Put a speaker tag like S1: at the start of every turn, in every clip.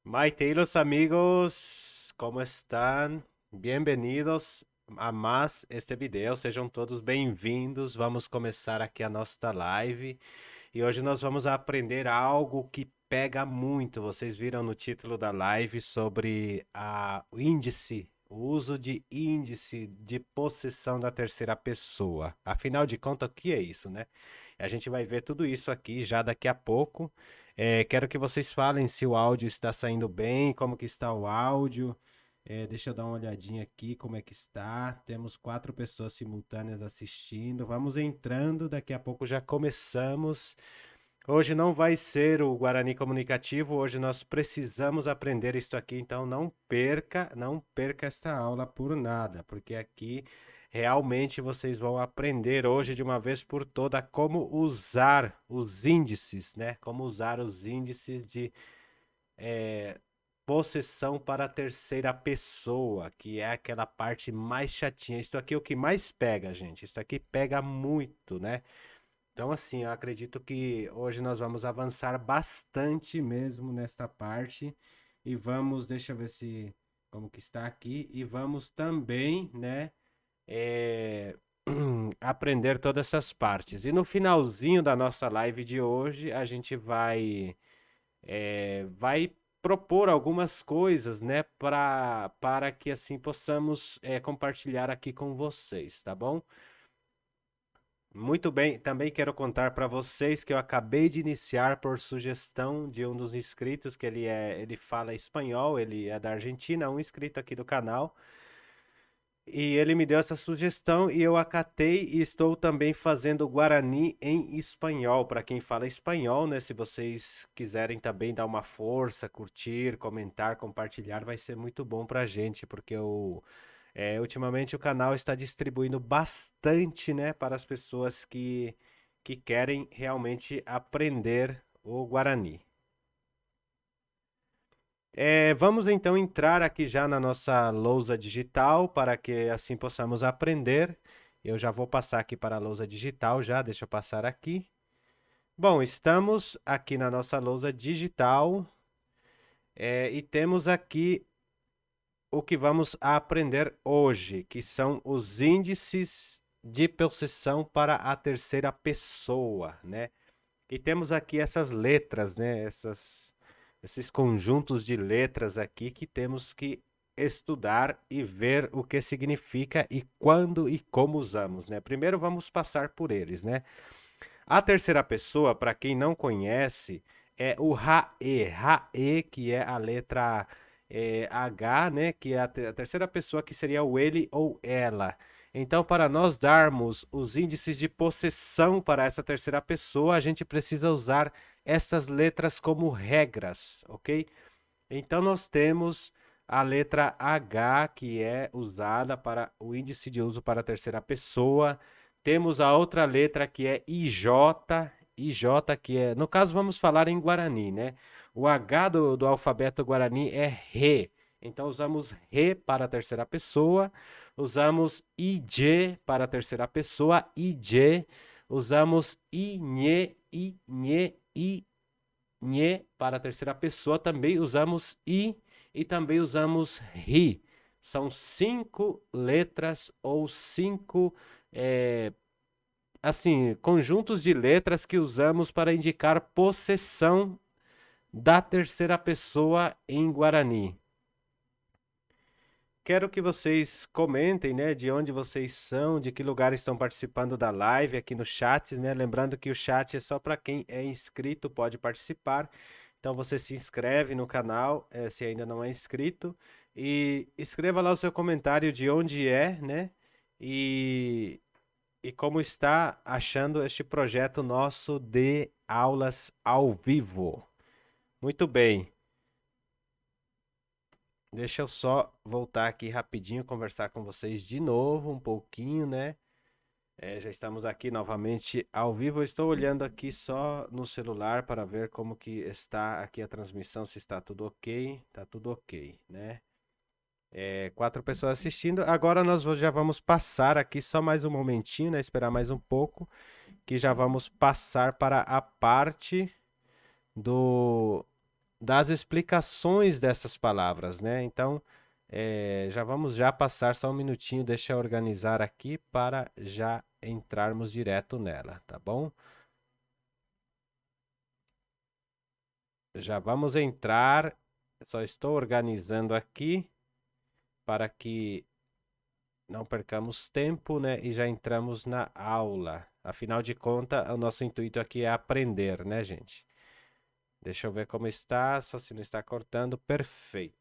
S1: Maiteiros amigos, ¿cómo están? Bienvenidos a mais este video, sejam todos bem-vindos. Vamos começar aqui a nossa live e hoje nós vamos aprender algo que pega muito. Vocês viram no título da live sobre o índice, o uso de índice de possessão da terceira pessoa. Afinal de contas, o que é isso, né? A gente vai ver tudo isso aqui já daqui a pouco. Quero que vocês falem se o áudio está saindo bem, como que está o áudio. Deixa eu dar uma olhadinha aqui como é que está. Temos 4 pessoas simultâneas assistindo. Vamos entrando, daqui a pouco já começamos. Hoje não vai ser o Guarani Comunicativo, hoje nós precisamos aprender isso aqui, então não perca esta aula por nada, porque aqui realmente vocês vão aprender hoje de uma vez por toda como usar os índices, né? Como usar os índices de possessão para a terceira pessoa, que é aquela parte mais chatinha. Isso aqui é o que mais pega, gente. Isso aqui pega muito, né? Então, assim, eu acredito que hoje nós vamos avançar bastante mesmo nesta parte e vamos, deixa eu ver se como que está aqui e vamos também, né, é, aprender todas essas partes. E no finalzinho da nossa live de hoje, a gente vai propor algumas coisas, né, para que assim possamos compartilhar aqui com vocês, tá bom? Muito bem, também quero contar para vocês que eu acabei de iniciar por sugestão de um dos inscritos, que ele fala espanhol, ele é da Argentina, um inscrito aqui do canal. E ele me deu essa sugestão e eu acatei e estou também fazendo Guarani em espanhol, para quem fala espanhol, né? Se vocês quiserem também dar uma força, curtir, comentar, compartilhar, vai ser muito bom pra gente, porque ultimamente o canal está distribuindo bastante, né, para as pessoas que que querem realmente aprender o Guarani. Vamos então entrar aqui já na nossa lousa digital para que assim possamos aprender. Eu já vou passar aqui para a lousa digital já, deixa eu passar aqui. Bom, estamos aqui na nossa lousa digital e temos aqui o que vamos aprender hoje, que são os índices de possessão para a terceira pessoa, né? E temos aqui essas letras, né? Esses conjuntos de letras aqui que temos que estudar e ver o que significa e quando e como usamos, né? Primeiro vamos passar por eles, né? A terceira pessoa, para quem não conhece, é o Rae. Rae, que é a letra H, né? Que é a terceira pessoa, que seria o ele ou ela. Então, para nós darmos os índices de possessão para essa terceira pessoa, a gente precisa usar essas letras como regras, ok? Então, nós temos a letra H, que é usada para o índice de uso para a terceira pessoa. Temos a outra letra que é IJ, IJ que é, no caso vamos falar em Guarani, né? O H do alfabeto Guarani é Re, então usamos Re para a terceira pessoa, usamos IJ para a terceira pessoa, IJ, usamos Inhe, Inhe, Inhe para a terceira pessoa, também usamos I e também usamos Ri. São 5 letras ou 5 assim, conjuntos de letras que usamos para indicar possessão da terceira pessoa em Guarani. Quero que vocês comentem, né, de onde vocês são, de que lugar estão participando da live aqui no chat, né? Lembrando que o chat é só para quem é inscrito, pode participar. Então você se inscreve no canal, se ainda não é inscrito, e escreva lá o seu comentário de onde é, né? E como está achando este projeto nosso de aulas ao vivo. Muito bem. Deixa eu só voltar aqui rapidinho, conversar com vocês de novo um pouquinho, né? Já estamos aqui novamente ao vivo. Eu estou olhando aqui só no celular para ver como que está aqui a transmissão, se está tudo ok. Tá tudo ok, né? 4 pessoas assistindo. Agora nós já vamos passar aqui só mais um momentinho, né? Esperar mais um pouco, que já vamos passar para a parte das explicações dessas palavras, né? Então, já vamos passar só um minutinho, deixa eu organizar aqui para já entrarmos direto nela, tá bom? Já vamos entrar, só estou organizando aqui para que não percamos tempo, né? E já entramos na aula. Afinal de contas, o nosso intuito aqui é aprender, né, gente? Deixa eu ver como está, só se não está cortando. Perfeito.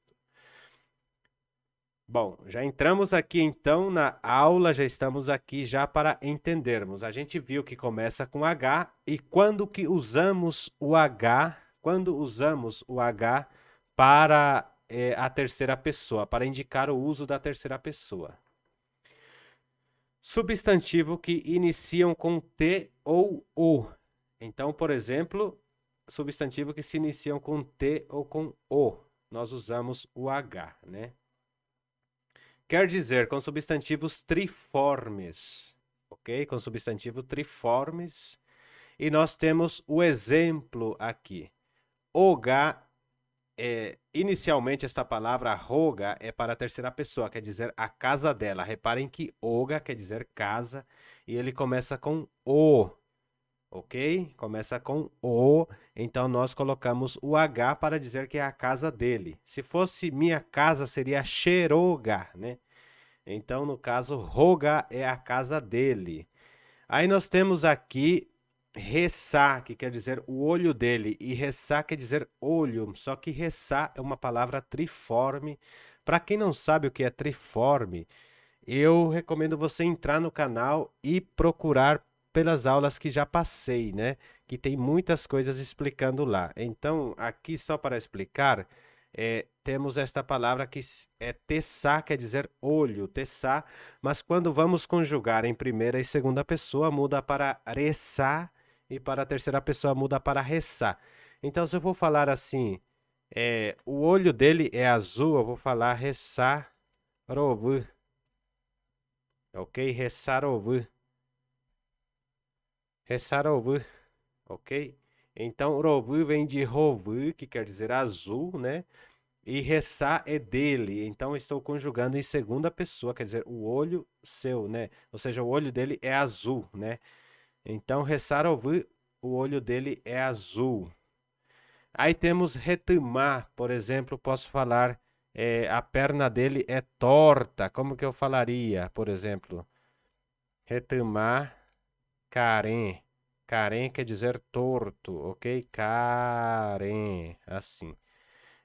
S1: Bom, já entramos aqui então na aula, já estamos aqui já para entendermos. A gente viu que começa com H e quando que usamos o H, quando usamos o H para a terceira pessoa, para indicar o uso da terceira pessoa. Substantivo que iniciam com T ou O. Então, por exemplo, substantivo que se iniciam com T ou com O. Nós usamos o H, né? Quer dizer, com substantivos triformes, ok? Com substantivo triformes. E nós temos o exemplo aqui. Oga, inicialmente esta palavra roga é para a terceira pessoa, quer dizer a casa dela. Reparem que oga quer dizer casa e ele começa com O, ok? Começa com O, então nós colocamos o H para dizer que é a casa dele. Se fosse minha casa, seria Xeroga, né? Então, no caso, Roga é a casa dele. Aí nós temos aqui Ressá, que quer dizer o olho dele, e Ressá quer dizer olho, só que Ressá é uma palavra triforme. Para quem não sabe o que é triforme, eu recomendo você entrar no canal e procurar pelas aulas que já passei, né? Que tem muitas coisas explicando lá. Então, aqui só para explicar, temos esta palavra que é tessá, quer dizer olho, tessá, mas quando vamos conjugar em primeira e segunda pessoa, muda para ressá, e para a terceira pessoa muda para ressá. Então, se eu for falar assim, o olho dele é azul, eu vou falar ressá rovu, ok? Ressá rovu, ressá rovu, ok? Então, rovu vem de rovu, que quer dizer azul, né? E ressá é dele, então estou conjugando em segunda pessoa, quer dizer, o olho seu, né? Ou seja, o olho dele é azul, né? Então, ressá rovu, o olho dele é azul. Aí temos retamar, por exemplo, posso falar, a perna dele é torta. Como que eu falaria, por exemplo? Retamar, Karen. Karen quer dizer torto, ok? Karen, assim.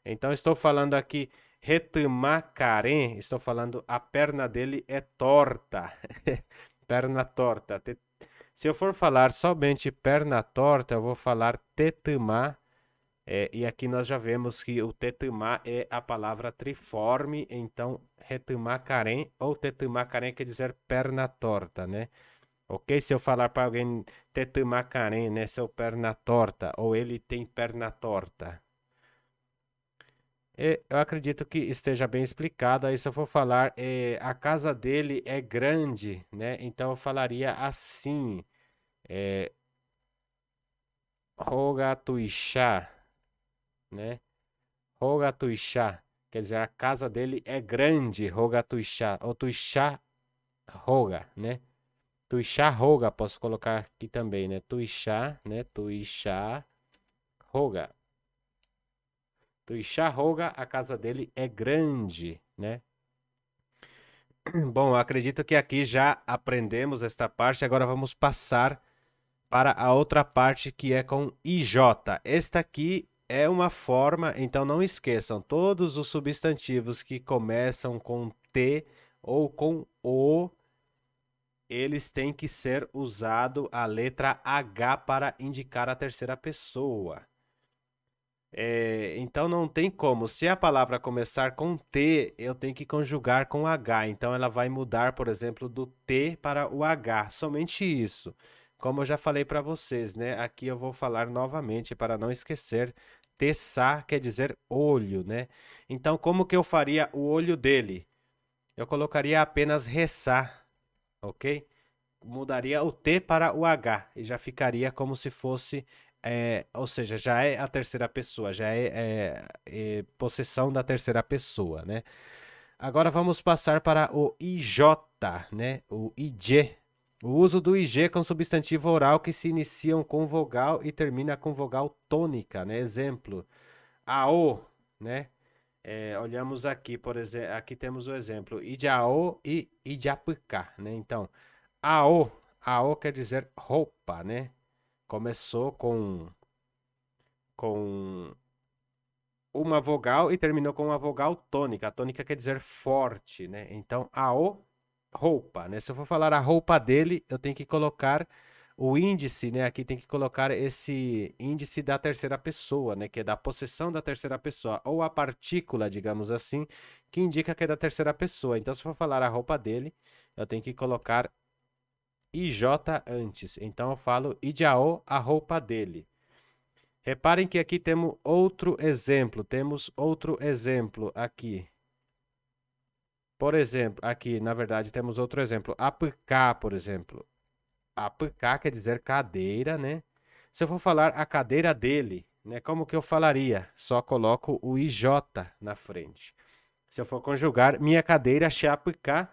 S1: Então, estou falando aqui, retamar Karen, estou falando a perna dele é torta. Perna torta. Se eu for falar somente perna torta, eu vou falar tetamar. E aqui nós já vemos que o tetamar é a palavra triforme, então retamar Karen ou tetamar Karen quer dizer perna torta, né? Ok? Se eu falar para alguém tetamar Karen, né? Seu perna torta, ou ele tem perna torta. Eu acredito que esteja bem explicado. Aí, se eu for falar, a casa dele é grande, né? Então eu falaria assim: Rogatuixá, né? Rogatuixá, quer dizer, a casa dele é grande, Rogatuixá, ou Tuixá Roga, né? Tuixá Roga, posso colocar aqui também, né? Tuixá, né? Tuixá Roga. Tuixá Roga, a casa dele é grande, né? Bom, acredito que aqui já aprendemos esta parte, agora vamos passar para a outra parte que é com IJ. Esta aqui é uma forma, então não esqueçam, todos os substantivos que começam com T ou com O, eles têm que ser usado a letra H para indicar a terceira pessoa. Então não tem como. Se a palavra começar com T, eu tenho que conjugar com H. Então ela vai mudar, por exemplo, do T para o H. Somente isso. Como eu já falei para vocês, né? Aqui eu vou falar novamente para não esquecer. Tessá quer dizer olho, né? Então como que eu faria o olho dele? Eu colocaria apenas ressá, ok? Mudaria o T para o H e já ficaria como se fosse, ou seja, já é a terceira pessoa, já é possessão da terceira pessoa, né? Agora vamos passar para o IJ, né? O IJ. O uso do IJ com substantivo oral que se iniciam com vogal e termina com vogal tônica, né? Exemplo, AO, né? Olhamos aqui, por exemplo, aqui temos o exemplo, Idiaô e Idiapicá, né? Então, AO. AO quer dizer roupa, né? Começou com uma vogal e terminou com uma vogal tônica. A tônica quer dizer forte, né? Então, AO, roupa, né? Se eu for falar a roupa dele, eu tenho que colocar o índice, né? Aqui tem que colocar esse índice da terceira pessoa, né? Que é da possessão da terceira pessoa. Ou a partícula, digamos assim, que indica que é da terceira pessoa. Então, se eu for falar a roupa dele, eu tenho que colocar IJ antes. Então eu falo Idiaô, a roupa dele. Reparem que aqui temos outro exemplo. Temos outro exemplo aqui. Por exemplo, aqui, na verdade, temos outro exemplo. Apicá, por exemplo. Apicá quer dizer cadeira, né? Se eu for falar a cadeira dele, né? Como que eu falaria? Só coloco o IJ na frente. Se eu for conjugar minha cadeira, apicá.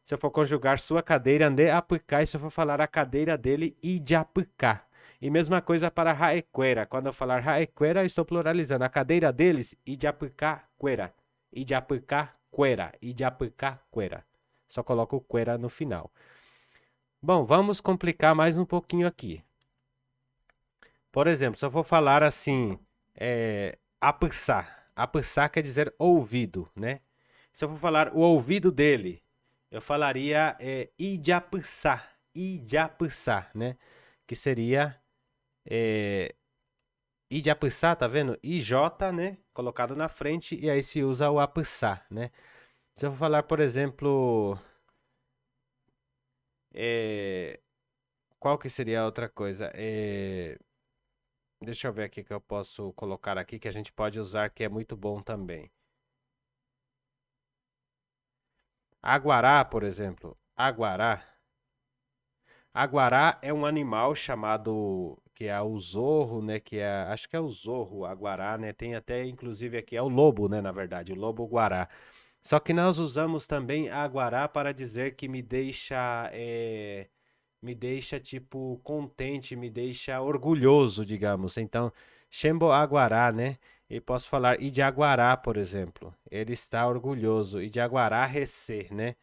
S1: Se eu for conjugar sua cadeira, ande apicá. E se eu for falar a cadeira dele, idiapicá. E mesma coisa para raequera. Quando eu falar raequera, eu estou pluralizando. A cadeira deles, idiapicá, quera. Idiapicá, quera. Idiapicá, quera. Só coloco o quera no final. Bom, vamos complicar mais um pouquinho aqui. Por exemplo, se eu for falar assim, apissar. Apissar quer dizer ouvido, né? Se eu for falar o ouvido dele, eu falaria Idiapissá, Idiapissá, né? Que seria Idiapissá, tá vendo? IJ, né? colocado na frente e aí se usa o apsá, né? Se eu for falar, por exemplo, é, qual que seria a outra coisa? Deixa eu ver aqui que eu posso colocar aqui que a gente pode usar que é muito bom também. Aguará, por exemplo. Aguará. Aguará é um animal chamado que é o zorro, né? Que é, acho que é o zorro, aguará, né? Tem até inclusive aqui é o lobo, né? Na verdade, o lobo guará. Só que nós usamos também aguará para dizer que me deixa tipo contente, me deixa orgulhoso, digamos. Então, Xembo aguará, né? E posso falar e de aguará, por exemplo. Ele está orgulhoso e de aguará recer, né?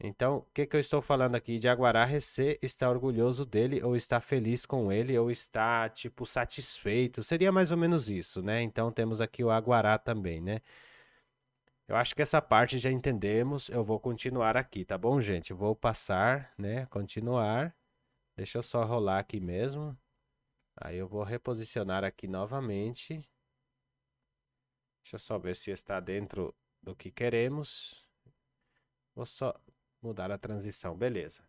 S1: Então, o que que eu estou falando aqui? De Aguará Recê está orgulhoso dele, ou está feliz com ele, ou está, tipo, satisfeito. Seria mais ou menos isso, né? Então, temos aqui o Aguará também, né? Eu acho que essa parte já entendemos. Eu vou continuar aqui, tá bom, gente? Eu vou passar, né? Continuar. Deixa eu só rolar aqui mesmo. Aí eu vou reposicionar aqui novamente. Deixa eu só ver se está dentro do que queremos. Vou só mudar a transição, beleza.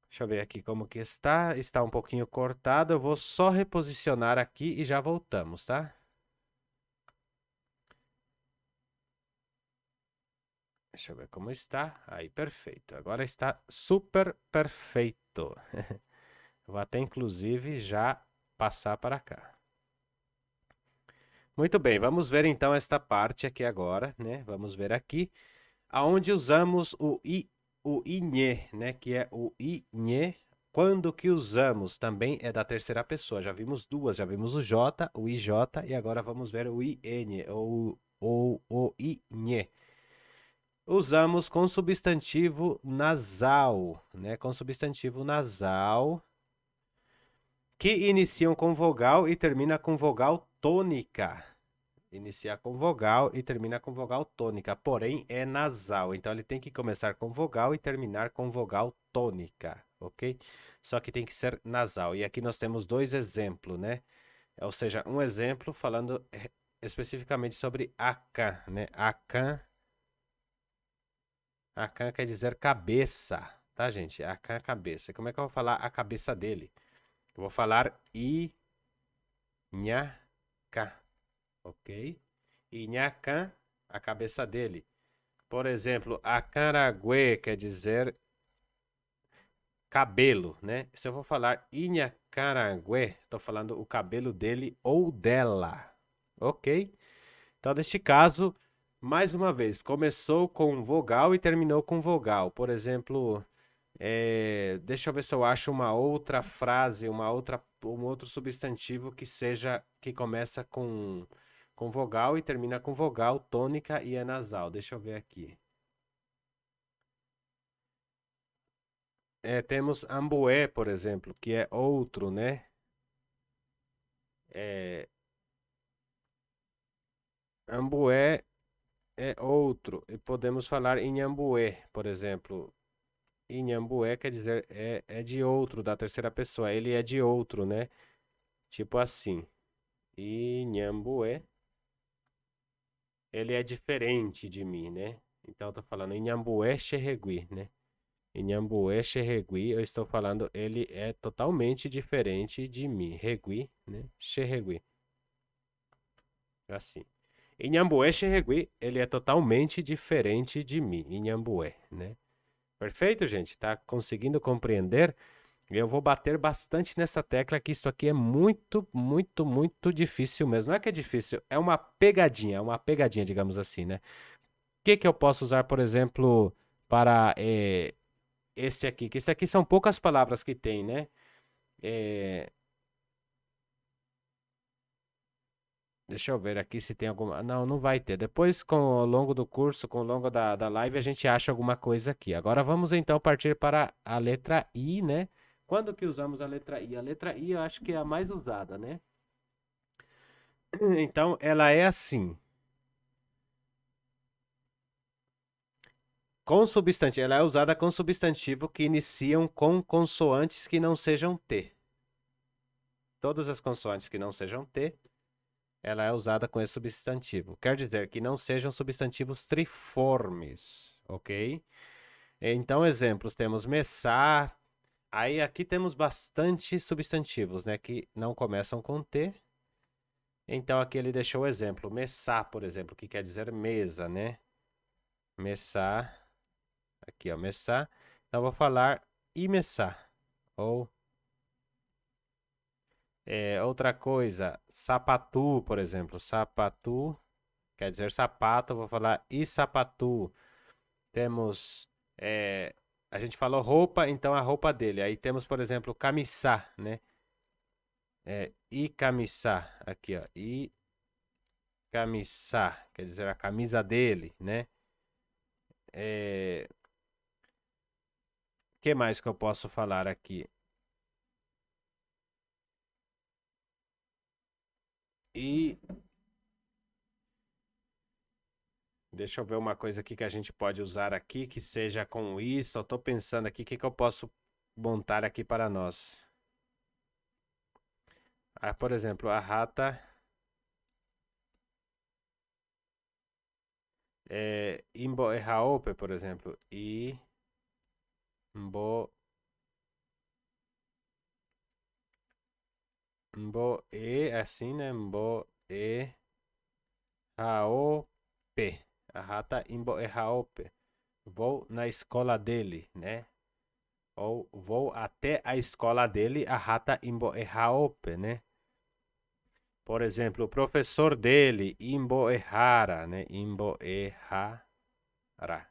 S1: Deixa eu ver aqui como que está. Está um pouquinho cortado. Eu vou só reposicionar aqui e já voltamos, tá? Deixa eu ver como está. Aí, perfeito. Agora está super perfeito. Vou até, inclusive, já passar para cá. Muito bem, vamos ver então esta parte aqui agora, né? Vamos ver aqui, aonde usamos o inhê, né? Que é o inhê. Quando que usamos? Também é da terceira pessoa. Já vimos duas, já vimos o J, o IJ e agora vamos ver o IN, ou o INHE. Usamos com substantivo nasal, né? Com substantivo nasal que iniciam com vogal e termina com vogal tônica. Inicia com vogal e termina com vogal tônica, porém é nasal. Então ele tem que começar com vogal e terminar com vogal tônica, ok? Só que tem que ser nasal. E aqui nós temos dois exemplos, né? Ou seja, um exemplo falando especificamente sobre acan, né? Acan quer dizer cabeça, tá, gente? Acan é cabeça. Como é que eu vou falar a cabeça dele? Eu vou falar inhaca, ok? Inhacan, a cabeça dele. Por exemplo, acaraguê quer dizer cabelo, né? Se eu vou falar inhacaraguê, estou falando o cabelo dele ou dela, ok? Então, neste caso, mais uma vez, começou com vogal e terminou com vogal. Por exemplo, deixa eu ver se eu acho uma outra frase, um outro substantivo que seja, que começa com vogal e termina com vogal tônica e é nasal. Deixa eu ver aqui. Temos ambué, por exemplo, que é outro, né? É, ambué é outro. E podemos falar inhambué, por exemplo. Inhambué quer dizer é de outro, da terceira pessoa. Ele é de outro, né? Tipo assim. Inhambué. Ele é diferente de mim, né? Então eu tô falando Inhambué Xerregui, né? Inhambué Xerregui, eu estou falando ele é totalmente diferente de mim. Regui, né? Xerregui. Assim. Inhambué Xerregui, ele é totalmente diferente de mim. Inhambué, né? Perfeito, gente? Tá conseguindo compreender? Eu vou bater bastante nessa tecla que isso aqui é muito, muito, muito difícil mesmo. Não é que é difícil, é uma pegadinha, digamos assim, né? O que que eu posso usar, por exemplo, para esse aqui? Que esse aqui são poucas palavras que tem, né? É, deixa eu ver aqui se tem alguma. Não, não vai ter. Depois, com ao longo do curso, com o longo da live, a gente acha alguma coisa aqui. Agora vamos então partir para a letra I, né? Quando que usamos a letra I? A letra I eu acho que é a mais usada, né? Então, ela é assim. Com substantivo, ela é usada com substantivo que iniciam com consoantes que não sejam T. Todas as consoantes que não sejam T ela é usada com esse substantivo. Quer dizer que não sejam substantivos triformes, ok? Então, exemplos, temos messar. Aí aqui temos bastante substantivos, né, que não começam com T. Então aqui ele deixou o exemplo, messar, por exemplo, que quer dizer mesa, né? Messar, aqui ó, messar. Então eu vou falar imessar. Ou outra coisa, sapatu, por exemplo, sapatu quer dizer sapato, eu vou falar e sapatu. Temos, a gente falou roupa, então a roupa dele. Aí temos, por exemplo, camissá, né? E camissá, aqui ó, e camissá, quer dizer a camisa dele, né? Que mais que eu posso falar aqui? E deixa eu ver uma coisa aqui que a gente pode usar aqui que seja com isso. Eu tô pensando aqui o que eu posso montar aqui para nós. Ah, por exemplo, a rata Imbo e Haope, por exemplo. Imbo, Imbo e, assim, né? Imbo e Haope. A rata Imbo e Haope. Vou na escola dele, né? Ou vou até a escola dele, a rata Imbo e Haope, né? Por exemplo, o professor dele, Imbo e Hara, né? Imbo e Hara.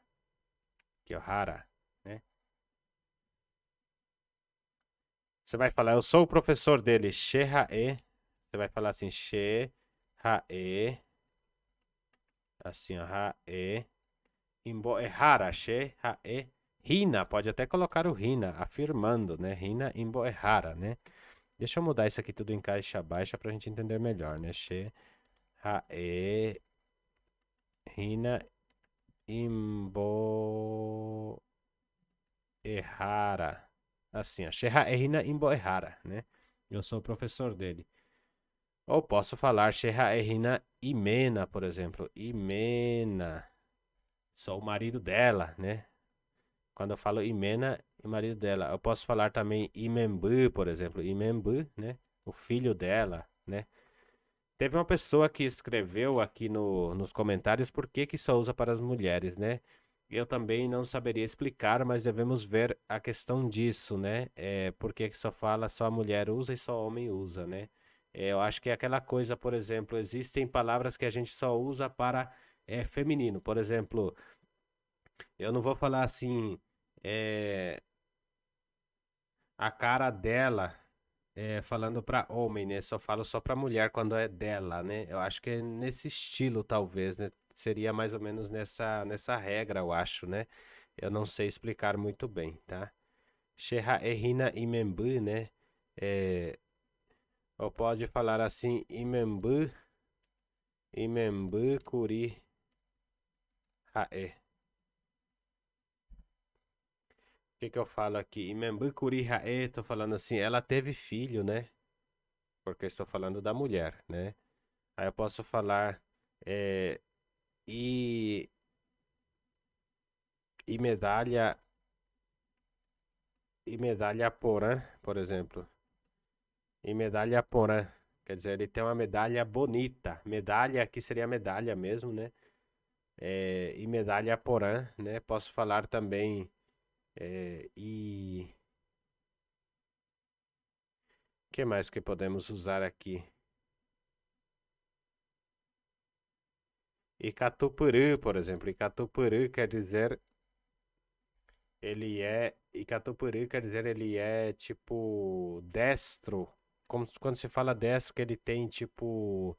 S1: Que é o Hara, né? Você vai falar, eu sou o professor dele, Shehae. Você vai falar assim, Shehae. Assim, ó, Hae. Imbo e Hara, Shehae. Rina, pode até colocar o Rina, afirmando, né? Rina, Imbo e Hara, né? Deixa eu mudar isso aqui tudo em caixa baixa pra gente entender melhor, né? Shehae. Rina, Imbo e Hara. Assim, ó, Shehae, Imbo e Hara, né? Eu sou o professor dele. Ou posso falar Shehaerina Imena, por exemplo. Imena. Sou o marido dela, né? Quando eu falo Imena, o marido dela. Eu posso falar também Imembu, por exemplo. Imembu, né? O filho dela, né? Teve uma pessoa que escreveu aqui nos comentários por que que só usa para as mulheres, né? Eu também não saberia explicar, mas devemos ver a questão disso, né? Por que que só a mulher usa e só homem usa, né? Eu acho que é aquela coisa, por exemplo, existem palavras que a gente só usa para feminino. Por exemplo, eu não vou falar assim, é, a cara dela falando para homem, né? Só falo só para mulher quando é dela, né? Eu acho que é nesse estilo, talvez, né? Seria mais ou menos nessa regra, eu acho, né? Eu não sei explicar muito bem, tá? Sheha Erina Imembu, né? É, ou pode falar assim, Imembu, Imembu Kuri Hae. O que que eu falo aqui? Imembu Kuri Hae, tô falando assim, ela teve filho, né? Porque estou falando da mulher, né? Aí eu posso falar é, e, e medalha e medalha Porã, por exemplo. E medalha Porã, quer dizer, ele tem uma medalha bonita. Medalha aqui seria medalha mesmo, né? E medalha Porã, né? Posso falar também e que mais que podemos usar aqui? Icatupuru, por exemplo. Icatupuru quer dizer Icatupuru quer dizer ele é tipo destro. Como quando se fala destro, que ele tem tipo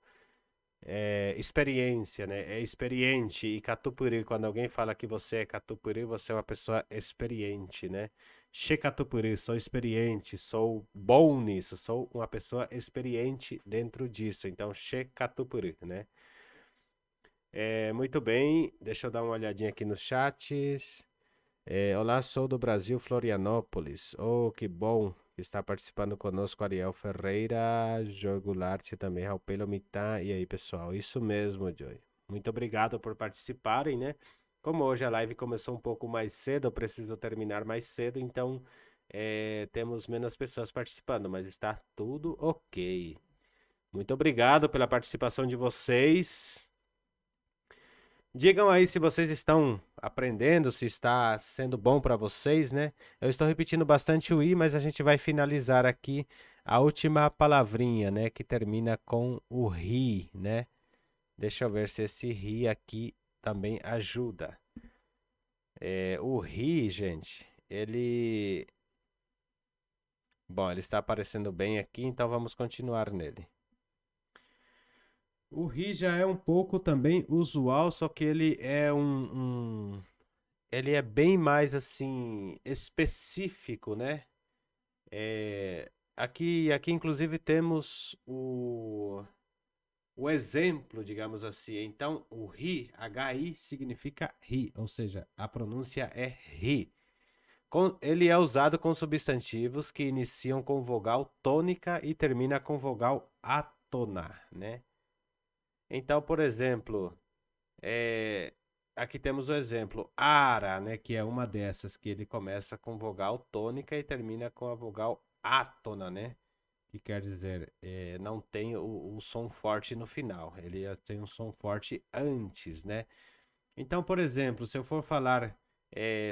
S1: experiência, né? É experiente. E Catupuri, quando alguém fala que você é Catupuri, você é uma pessoa experiente, né? Che Catupuri, sou experiente, sou bom nisso, sou uma pessoa experiente dentro disso. Então, Che Catupuri, né? Muito bem, deixa eu dar uma olhadinha aqui nos chats. Olá, sou do Brasil, Florianópolis. Oh, que bom. Está participando conosco Ariel Ferreira, Jogo Goulart também, Raupelo Mitã. E aí, pessoal? Isso mesmo, Joy. Muito obrigado por participarem, né? Como hoje a live começou um pouco mais cedo, eu preciso terminar mais cedo, então temos menos pessoas participando, mas está tudo ok. Muito obrigado pela participação de vocês. Digam aí se vocês estão aprendendo, se está sendo bom para vocês, né? Eu estou repetindo bastante o i, mas a gente vai finalizar aqui a última palavrinha, né? Que termina com o ri, né? Deixa eu ver se esse ri aqui também ajuda. O ri, gente, ele. Bom, ele está aparecendo bem aqui, então vamos continuar nele. O ri já é um pouco também usual, só que ele é ele é bem mais assim específico, né? Aqui inclusive temos o exemplo, digamos assim. Então, o ri, HI significa ri, ou seja, a pronúncia é ri. Ele é usado com substantivos que iniciam com vogal tônica e termina com vogal átona, né? Então, por exemplo, é, aqui temos o exemplo ara, né, que é uma dessas que ele começa com vogal tônica e termina com a vogal átona, né? Que quer dizer, não tem o som forte no final, ele tem um som forte antes, né? Então, por exemplo, se eu for falar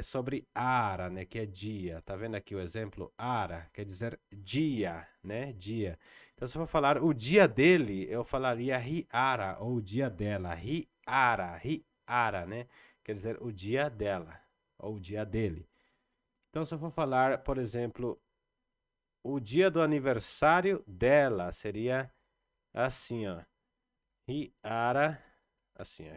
S1: sobre ara, né, que é dia, tá vendo aqui o exemplo? Ara quer dizer dia, né? Dia. Então, se eu for falar o dia dele, eu falaria riara, ou o dia dela, riara, né? Quer dizer o dia dela, ou o dia dele. Então, se eu for falar, por exemplo, o dia do aniversário dela, seria assim, ó. Riara, assim, ó.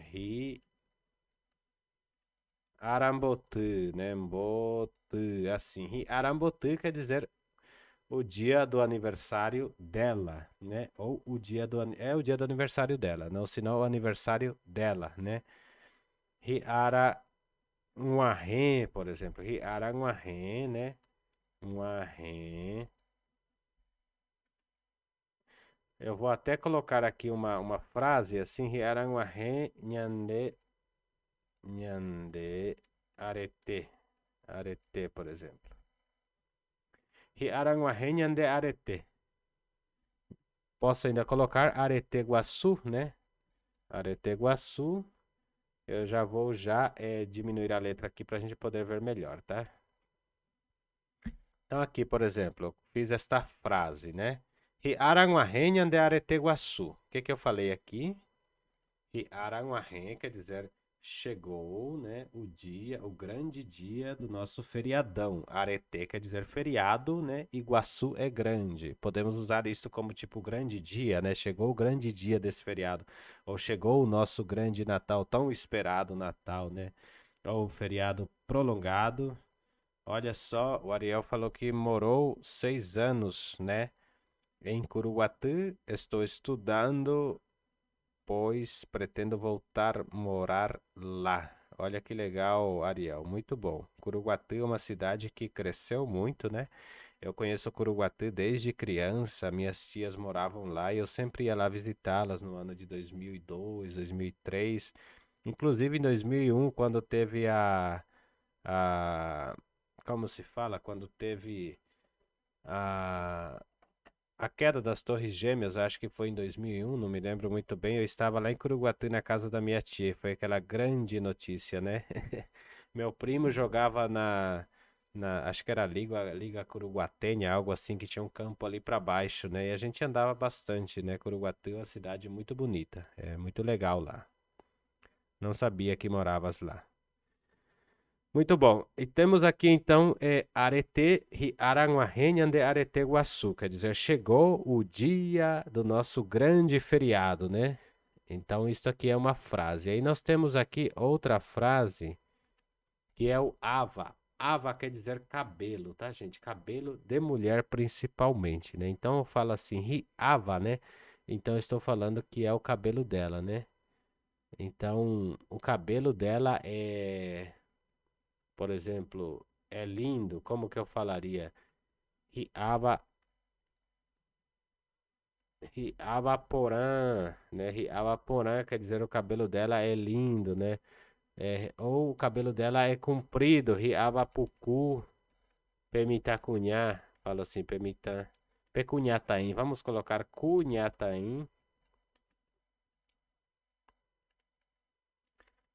S1: Arambotu, né? Mbotu, assim. Arambotu quer dizer o dia do aniversário dela, né? Ou o dia o dia do aniversário dela, não, senão o aniversário dela, né? Riara Nguarren, por exemplo. Riara Nguarren, né? Nguarren. Eu vou até colocar aqui uma frase assim, Riara Nguarren Nhande Arete. Arete, por exemplo. Aranguahenhan de Arete. Posso ainda colocar Areteguaçu, né? Areteguaçu. Eu já vou diminuir a letra aqui para a gente poder ver melhor, tá? Então aqui, por exemplo, eu fiz esta frase, né? Aranguahenhan de Areteguaçu. O que eu falei aqui? Aranguahen quer dizer chegou, né, o grande dia do nosso feriadão. Arete quer dizer feriado, né? Iguaçu é grande. Podemos usar isso como tipo grande dia, né? Chegou o grande dia desse feriado. Ou chegou o nosso grande Natal, tão esperado Natal, né? Ou feriado prolongado. Olha só, o Ariel falou que morou 6 anos, né? Em Curuguatu, estou estudando pois pretendo voltar a morar lá. Olha que legal, Ariel, muito bom. Curuguatu é uma cidade que cresceu muito, né? Eu conheço Curuguatu desde criança, minhas tias moravam lá e eu sempre ia lá visitá-las no ano de 2002, 2003. Inclusive em 2001, quando teve a como se fala? Quando teve a a queda das Torres Gêmeas, acho que foi em 2001, não me lembro muito bem. Eu estava lá em Curuguatu, na casa da minha tia. Foi aquela grande notícia, né? Meu primo jogava acho que era Liga Curuguatenha, algo assim, que tinha um campo ali para baixo, né? E a gente andava bastante, né? Curuguatu é uma cidade muito bonita, é muito legal lá. Não sabia que moravas lá. Muito bom. E temos aqui então Arete Aranguahenhan de Areteguaçu, quer dizer, chegou o dia do nosso grande feriado, né? Então isso aqui é uma frase. Aí nós temos aqui outra frase que é o ava. Ava quer dizer cabelo, tá, gente? Cabelo de mulher principalmente, né? Então eu falo assim, ava, né? Então eu estou falando que é o cabelo dela, né? Então o cabelo dela por exemplo, é lindo, como que eu falaria? Riaba, Riabaporã, né? Riabaporã quer dizer o cabelo dela é lindo, né? Ou o cabelo dela é comprido, Riabapucu, Pemitacunhá, falou assim, Pecunhataim, vamos colocar Cunhataim,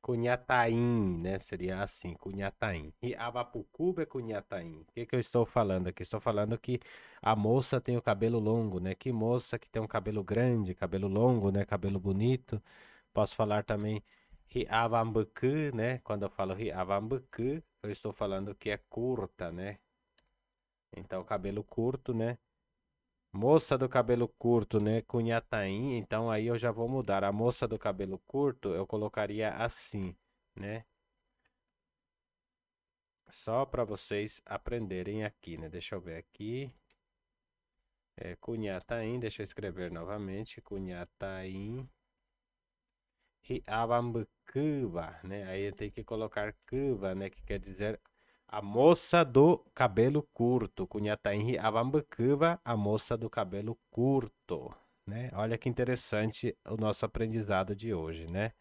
S1: Cunhataim, né? Seria assim, Cunhataim. E Abapucuba é Cunhataim. O que que eu estou falando aqui? Estou falando que a moça tem o cabelo longo, né? Que moça que tem um cabelo grande, cabelo longo, né? Cabelo bonito. Posso falar também Riavambucu, né? Quando eu falo Riavambucu, eu estou falando que é curta, né? Então, cabelo curto, né? Moça do cabelo curto, né? Cunhataim. Então, aí eu já vou mudar. A moça do cabelo curto, eu colocaria assim, né? Só para vocês aprenderem aqui, né? Deixa eu ver aqui. Cunhataim, deixa eu escrever novamente. Cunhataim. Riabambucuba, né? Aí tem que colocar cuba, né? Que quer dizer a moça do cabelo curto. Cunhataim Riabambucuba, a moça do cabelo curto, né? Olha que interessante o nosso aprendizado de hoje, né?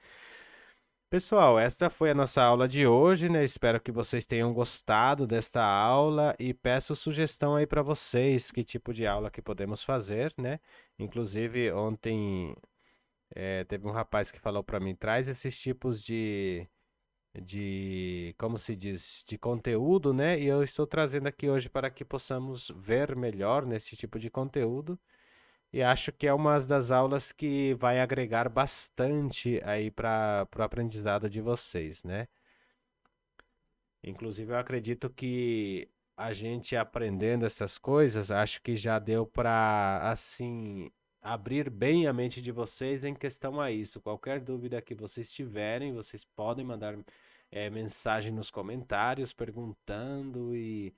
S1: Pessoal, esta foi a nossa aula de hoje, né? Espero que vocês tenham gostado desta aula e peço sugestão aí para vocês, que tipo de aula que podemos fazer, né? Inclusive, ontem teve um rapaz que falou para mim, traz esses tipos como se diz, de conteúdo, né? E eu estou trazendo aqui hoje para que possamos ver melhor nesse tipo de conteúdo. E acho que é uma das aulas que vai agregar bastante aí para o aprendizado de vocês, né? Inclusive, eu acredito que a gente aprendendo essas coisas, acho que já deu para, assim, abrir bem a mente de vocês em questão a isso. Qualquer dúvida que vocês tiverem, vocês podem mandar mensagem nos comentários perguntando e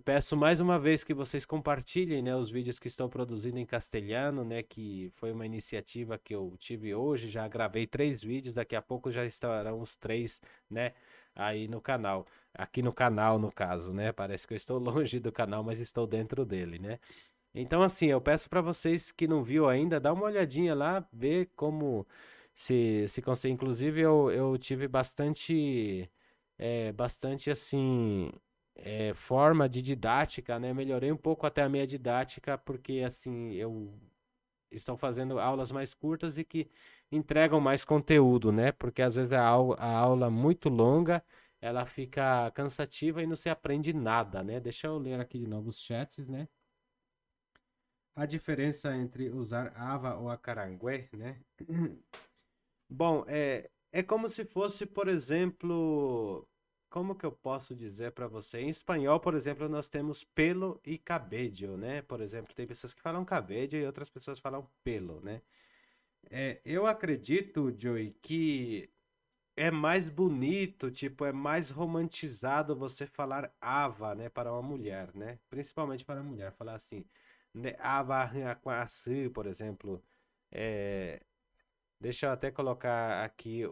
S1: peço mais uma vez que vocês compartilhem, né, os vídeos que estou produzindo em castelhano, né, que foi uma iniciativa que eu tive hoje. Já gravei 3 vídeos, daqui a pouco já estarão os 3, né, aí no canal. Aqui no canal, no caso, né? Parece que eu estou longe do canal, mas estou dentro dele, né? Então, assim, eu peço para vocês que não viu ainda, dá uma olhadinha lá, ver como se consegue. Inclusive, eu tive bastante assim, forma de didática, né? Melhorei um pouco até a minha didática, porque assim, eu estou fazendo aulas mais curtas e que entregam mais conteúdo, né? Porque às vezes a aula muito longa, ela fica cansativa e não se aprende nada, né? Deixa eu ler aqui de novo os chats, né? A diferença entre usar ava ou acarangué, né? Bom, é como se fosse, por exemplo, como que eu posso dizer para você? Em espanhol, por exemplo, nós temos pelo e cabello, né? Por exemplo, tem pessoas que falam cabello e outras pessoas falam pelo, né? Eu acredito, Joey, que é mais bonito, tipo, é mais romantizado você falar ava, né, para uma mulher, né? Principalmente para a mulher, falar assim, né, ava aquasi, por exemplo. É, deixa eu até colocar aqui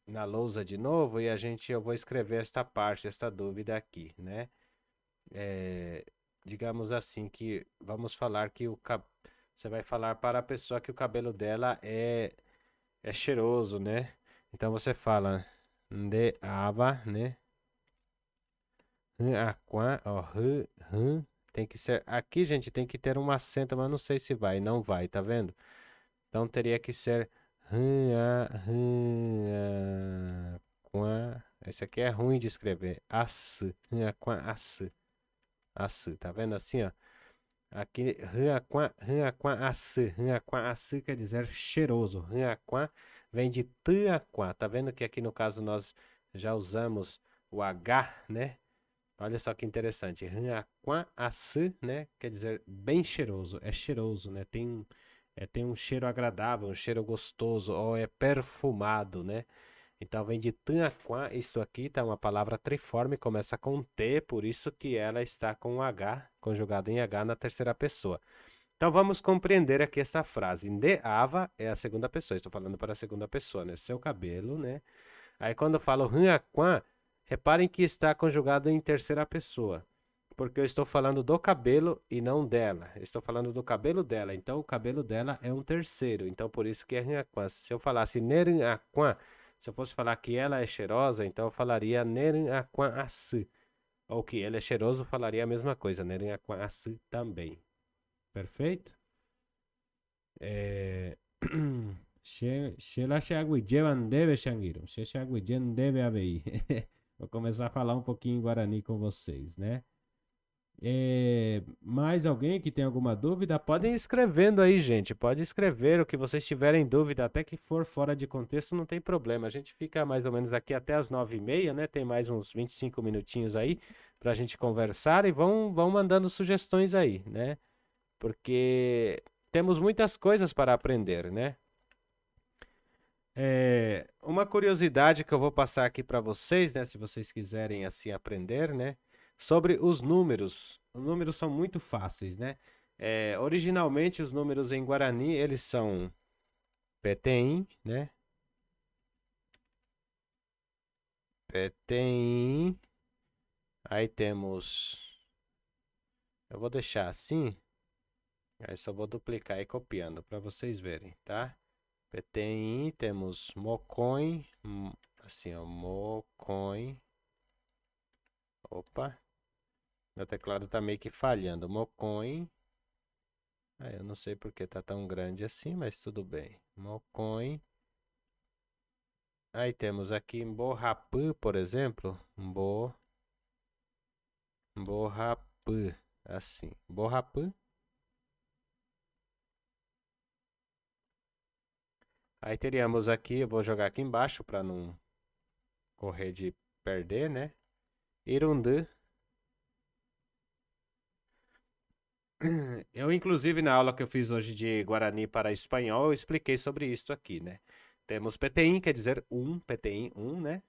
S1: na lousa de novo e eu vou escrever esta parte, esta dúvida aqui, né? É, digamos assim que vamos falar que você vai falar para a pessoa que o cabelo dela é cheiroso, né? Então você fala de ava, né? Aqua, ó, tem que ser aqui, gente, tem que ter um acento, mas não sei se vai, não vai, tá vendo? Então teria que ser aqua. Esse aqui é ruim de escrever. As, aqua, as, tá vendo assim, ó? Aqui, Ranhaquã quer dizer cheiroso. Ranhaquã vem de Tuaquá. Tá vendo que aqui no caso nós já usamos o H, né? Olha só que interessante. Ranhaquã né? Quer dizer bem cheiroso. É cheiroso, né? Tem um cheiro agradável, um cheiro gostoso, ou é perfumado, né? Então vem de Tanaquã, isto aqui tá uma palavra triforme, começa com T, por isso que ela está com H, conjugado em H na terceira pessoa. Então vamos compreender aqui essa frase. Ndeava é a segunda pessoa, estou falando para a segunda pessoa, né? Seu cabelo, né? Aí quando eu falo Ranhaquã, reparem que está conjugado em terceira pessoa. porque eu estou falando do cabelo e não dela. Eu estou falando do cabelo dela. Então, o cabelo dela é um terceiro. Então, por isso que é Nheranquã. Se eu falasse Nheranquã, se eu fosse falar que ela é cheirosa, então eu falaria Nheranquã Assi. Ou que ele é cheiroso, eu falaria a mesma coisa. Nheranquã Assi também. Perfeito? É... Sheila Shaguijevan deve Shangiram. Shaguijen deve ABI. Vou começar a falar um pouquinho em Guarani com vocês, né? Mais alguém que tem alguma dúvida? Podem ir escrevendo aí, gente. Pode escrever o que vocês tiverem dúvida, até que for fora de contexto, não tem problema. A gente fica mais ou menos aqui até as 9h30, né? Tem mais uns 25 minutinhos aí para a gente conversar e vão mandando sugestões aí, né? Porque temos muitas coisas para aprender, né? Uma curiosidade que eu vou passar aqui para vocês, né? Se vocês quiserem assim aprender, né? Sobre os números. Os números são muito fáceis, né? Originalmente os números em Guarani eles são Petem, né? Petem. Aí temos. Eu vou deixar assim. Aí só vou duplicar e copiando para vocês verem, tá? Petem, temos Mocoin, assim ó, Mocoin. Opa, meu teclado tá meio que falhando. Mocoin. Eu não sei porque tá tão grande assim, mas tudo bem. Mocoin. Aí temos aqui Mbohapu, por exemplo. Mbohapu, assim. Mbohapu. Aí teríamos aqui, eu vou jogar aqui embaixo para não correr de perder, né? Irundu. Eu, inclusive, na aula que eu fiz hoje de Guarani para espanhol, eu expliquei sobre isso aqui, né? Temos PTIN, quer dizer PTIN 1, né?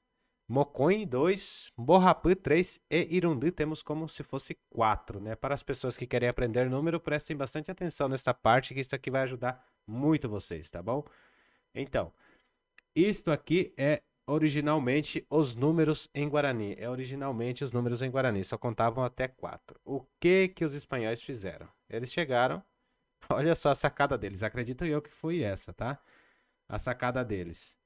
S1: Mocoin 2, Mbohapu 3 e Irundu temos como se fosse 4, né? Para as pessoas que querem aprender número, prestem bastante atenção nesta parte, que isso aqui vai ajudar muito vocês, tá bom? Então, isto aqui é originalmente os números em Guarani. É originalmente os números em Guarani, só contavam até 4. O que que os espanhóis fizeram? Eles chegaram, olha só a sacada deles, acredito eu que foi essa, tá? A sacada deles.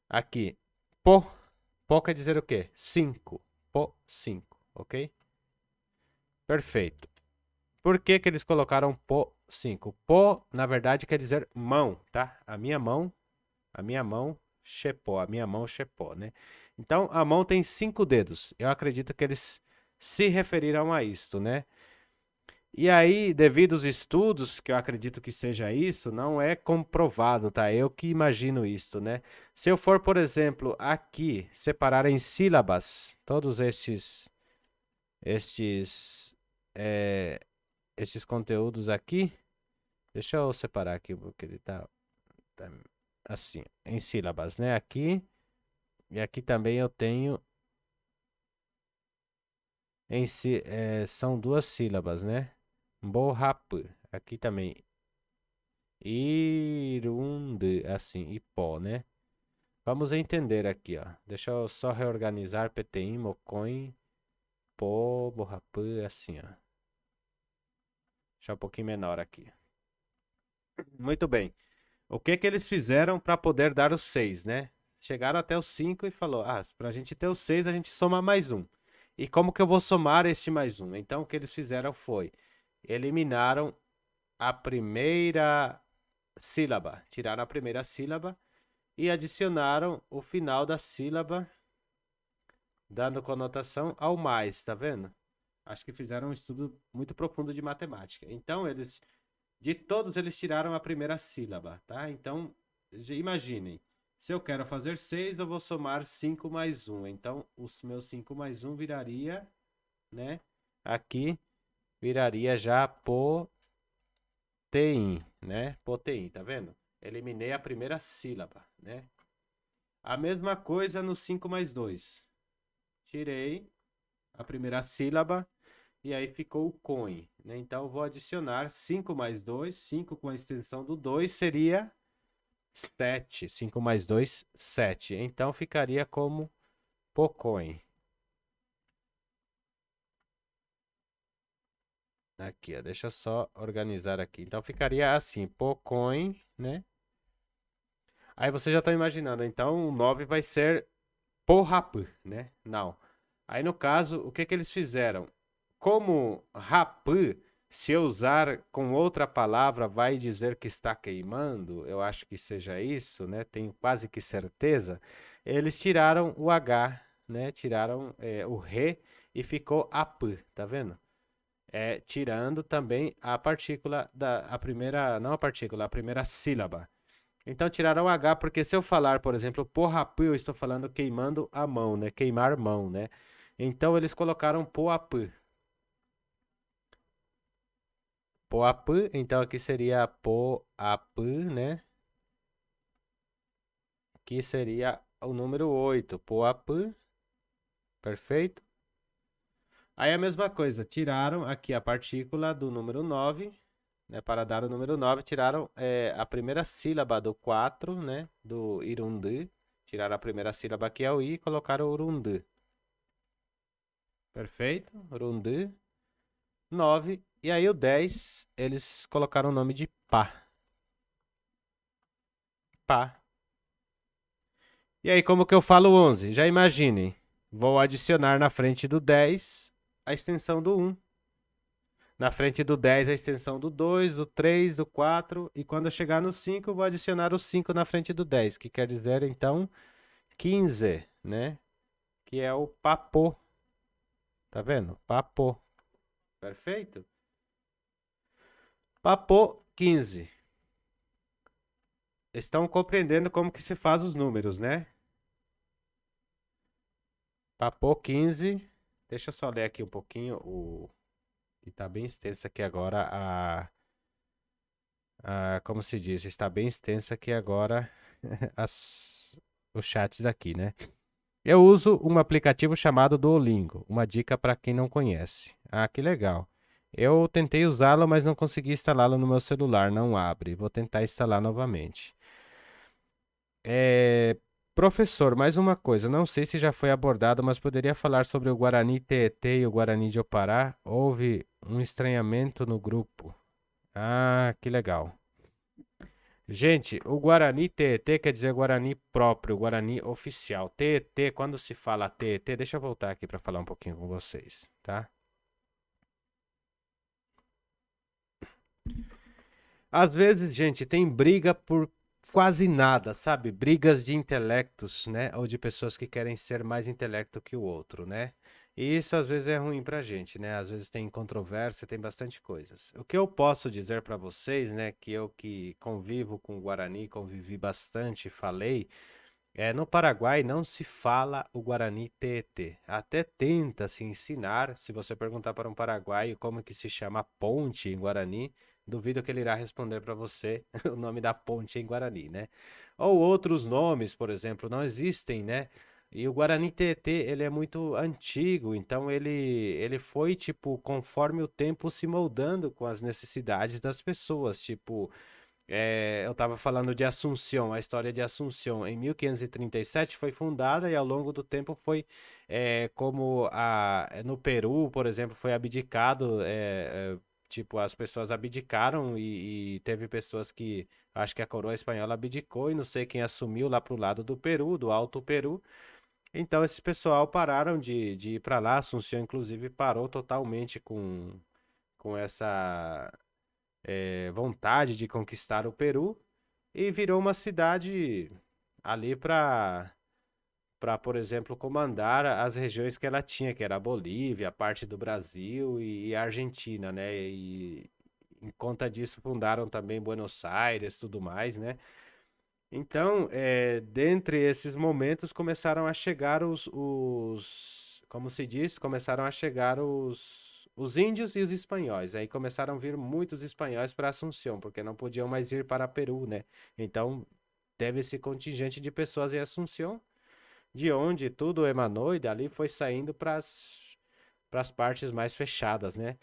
S1: Aqui, po. Po quer dizer o quê? 5. Po, 5, ok? Perfeito. Por que que eles colocaram po 5? Po, na verdade, quer dizer mão, tá? A minha mão, chepó, a minha mão chepó, né? Então, a mão tem 5 dedos. Eu acredito que eles se referiram a isto, né? E aí, devido aos estudos, que eu acredito que seja isso, não é comprovado, tá? Eu que imagino isto, né? Se eu for, por exemplo, aqui, separar em sílabas, todos estes, é, estes conteúdos aqui, deixa eu separar aqui, porque ele tá assim, em sílabas, né? Aqui, e aqui também eu tenho, são 2 sílabas, né? Mbohapu, aqui também. Irunde, assim, e pó, né? Vamos entender aqui, ó. Deixa eu só reorganizar PTI, Mocoin, pó, Borrapu, assim, ó. Deixar um pouquinho menor aqui. Muito bem. O que que eles fizeram para poder dar os 6, né? Chegaram até os 5 e falou, para a gente ter os 6, a gente soma mais um. E como que eu vou somar este mais um? Então, o que eles fizeram foi, eliminaram a primeira sílaba. Tiraram a primeira sílaba e adicionaram o final da sílaba, dando conotação ao mais, tá vendo? Acho que fizeram um estudo muito profundo de matemática. Então, de todos, eles tiraram a primeira sílaba, tá? Então, imaginem, se eu quero fazer 6, eu vou somar 5 mais 1. Então, os meus 5 mais 1 viraria, né? Aqui, viraria já protein, né? Protein, tá vendo? Eliminei a primeira sílaba, né? A mesma coisa no 5 mais 2. Tirei a primeira sílaba e aí ficou o coin, né? Então eu vou adicionar 5 mais 2, 5 com a extensão do 2 seria 7. 5 mais 2, 7. Então ficaria como pocoin. Aqui, ó, deixa eu só organizar aqui. Então ficaria assim, Pocoin, né? Aí você já tá imaginando, então o 9 vai ser Porrapı, né? Não. Aí no caso, o que que eles fizeram? Como rapı, se eu usar com outra palavra, vai dizer que está queimando, eu acho que seja isso, né? Tenho quase que certeza. Eles tiraram o H, né? Tiraram o re e ficou apı, tá vendo? Tirando também a partícula a primeira, não a partícula, a primeira sílaba. Então tiraram o H, porque se eu falar, por exemplo, porrapı, eu estou falando queimando a mão, né? Queimar mão, né? Então eles colocaram poapı. Poapı, então aqui seria poapı, né? Que seria o número 8, poapı, perfeito? Aí a mesma coisa, tiraram aqui a partícula do número 9, né? Para dar o número 9, tiraram a primeira sílaba do 4, né? Do irundı. Tiraram a primeira sílaba que é o I e colocaram o urundı. Perfeito? Urundı. 9. E aí o 10, eles colocaram o nome de Pá. Pá. E aí, como que eu falo 11? Já imaginem. Vou adicionar na frente do 10 a extensão do 1. Na frente do 10 a extensão do 2, do 3, do 4. E quando eu chegar no 5, vou adicionar o 5 na frente do 10, que quer dizer, então, 15, né? Que é o papô. Tá vendo? Papô. Perfeito? Papô 15. Estão compreendendo como que se faz os números, né? Papô 15. Deixa eu só ler aqui um pouquinho o que tá bem extenso aqui agora como se diz, está bem extensa aqui agora os chats aqui, né? Eu uso um aplicativo chamado Duolingo, uma dica para quem não conhece. Ah, que legal. Eu tentei usá-lo, mas não consegui instalá-lo no meu celular, não abre. Vou tentar instalar novamente. Professor, mais uma coisa, não sei se já foi abordado, mas poderia falar sobre o Guarani Tietê e o Guarani de Opará? Houve um estranhamento no grupo. Ah, que legal. Gente, o Guarani Tietê quer dizer Guarani próprio, Guarani oficial. Tietê, quando se fala Tietê, deixa eu voltar aqui para falar um pouquinho com vocês, tá? Às vezes, gente, tem briga por quase nada, sabe? Brigas de intelectos, né? Ou de pessoas que querem ser mais intelecto que o outro, né? E isso às vezes é ruim pra gente, né? Às vezes tem controvérsia, tem bastante coisas. O que eu posso dizer pra vocês, né, que eu que convivo com o Guarani, convivi bastante, falei, no Paraguai não se fala o Guarani Tietê. Até tenta se ensinar, se você perguntar para um paraguaio como que se chama ponte em Guarani, duvido que ele irá responder para você o nome da ponte em Guarani, né? Ou outros nomes, por exemplo, não existem, né? E o Guarani Tietê, ele é muito antigo, então ele foi, tipo, conforme o tempo se moldando com as necessidades das pessoas, tipo, eu estava falando de Assunção, a história de Assunção em 1537 foi fundada e ao longo do tempo foi como no Peru, por exemplo, foi abdicado, tipo, as pessoas abdicaram e teve pessoas que, acho que a coroa espanhola abdicou e não sei quem assumiu lá pro lado do Peru, do Alto Peru. Então esse pessoal pararam de ir para lá, Assunção inclusive parou totalmente com essa vontade de conquistar o Peru e virou uma cidade ali para, por exemplo, comandar as regiões que ela tinha, que era a Bolívia, parte do Brasil e a Argentina, né? E em conta disso fundaram também Buenos Aires, tudo mais, né? Então, dentre esses momentos começaram a chegar como se diz, começaram a chegar os índios e os espanhóis. Aí começaram a vir muitos espanhóis para Assunção, porque não podiam mais ir para Peru, né? Então, teve esse contingente de pessoas em Assunção, de onde tudo emanou e dali foi saindo para as partes mais fechadas, né?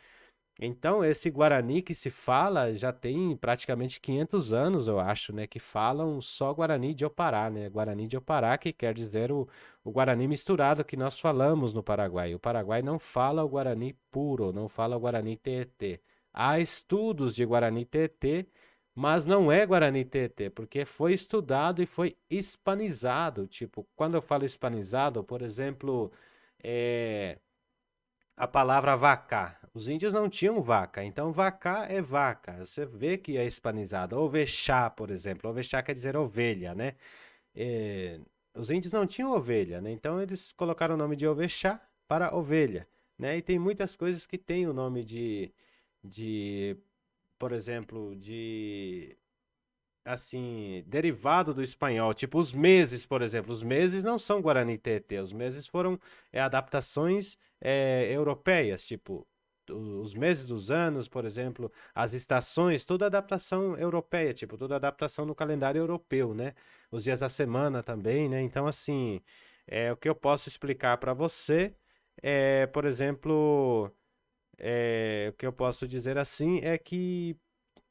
S1: Então, esse Guarani que se fala já tem praticamente 500 anos, eu acho, né? Que falam só Guarani de Opará, né? Guarani de Opará, que quer dizer o Guarani misturado que nós falamos no Paraguai. O Paraguai não fala o Guarani puro, não fala o Guarani Tietê. Há estudos de Guarani Tietê, mas não é Guarani Tietê, porque foi estudado e foi hispanizado. Tipo, quando eu falo hispanizado, por exemplo, é a palavra vaca. Os índios não tinham vaca, então vaca é vaca. Você vê que é hispanizado. Ovexá, por exemplo. Ovexá quer dizer ovelha, né? É, os índios não tinham ovelha, né? Então eles colocaram o nome de ovexá para ovelha, né? E tem muitas coisas que têm o nome de, por exemplo, de assim, derivado do espanhol, tipo os meses, por exemplo. Os meses não são Guarani Tietê, os meses foram adaptações europeias, tipo os meses dos anos, por exemplo, as estações, toda adaptação europeia, tipo, toda adaptação no calendário europeu, né? Os dias da semana também, né? Então, assim, o que eu posso explicar para você por exemplo, o que eu posso dizer assim é que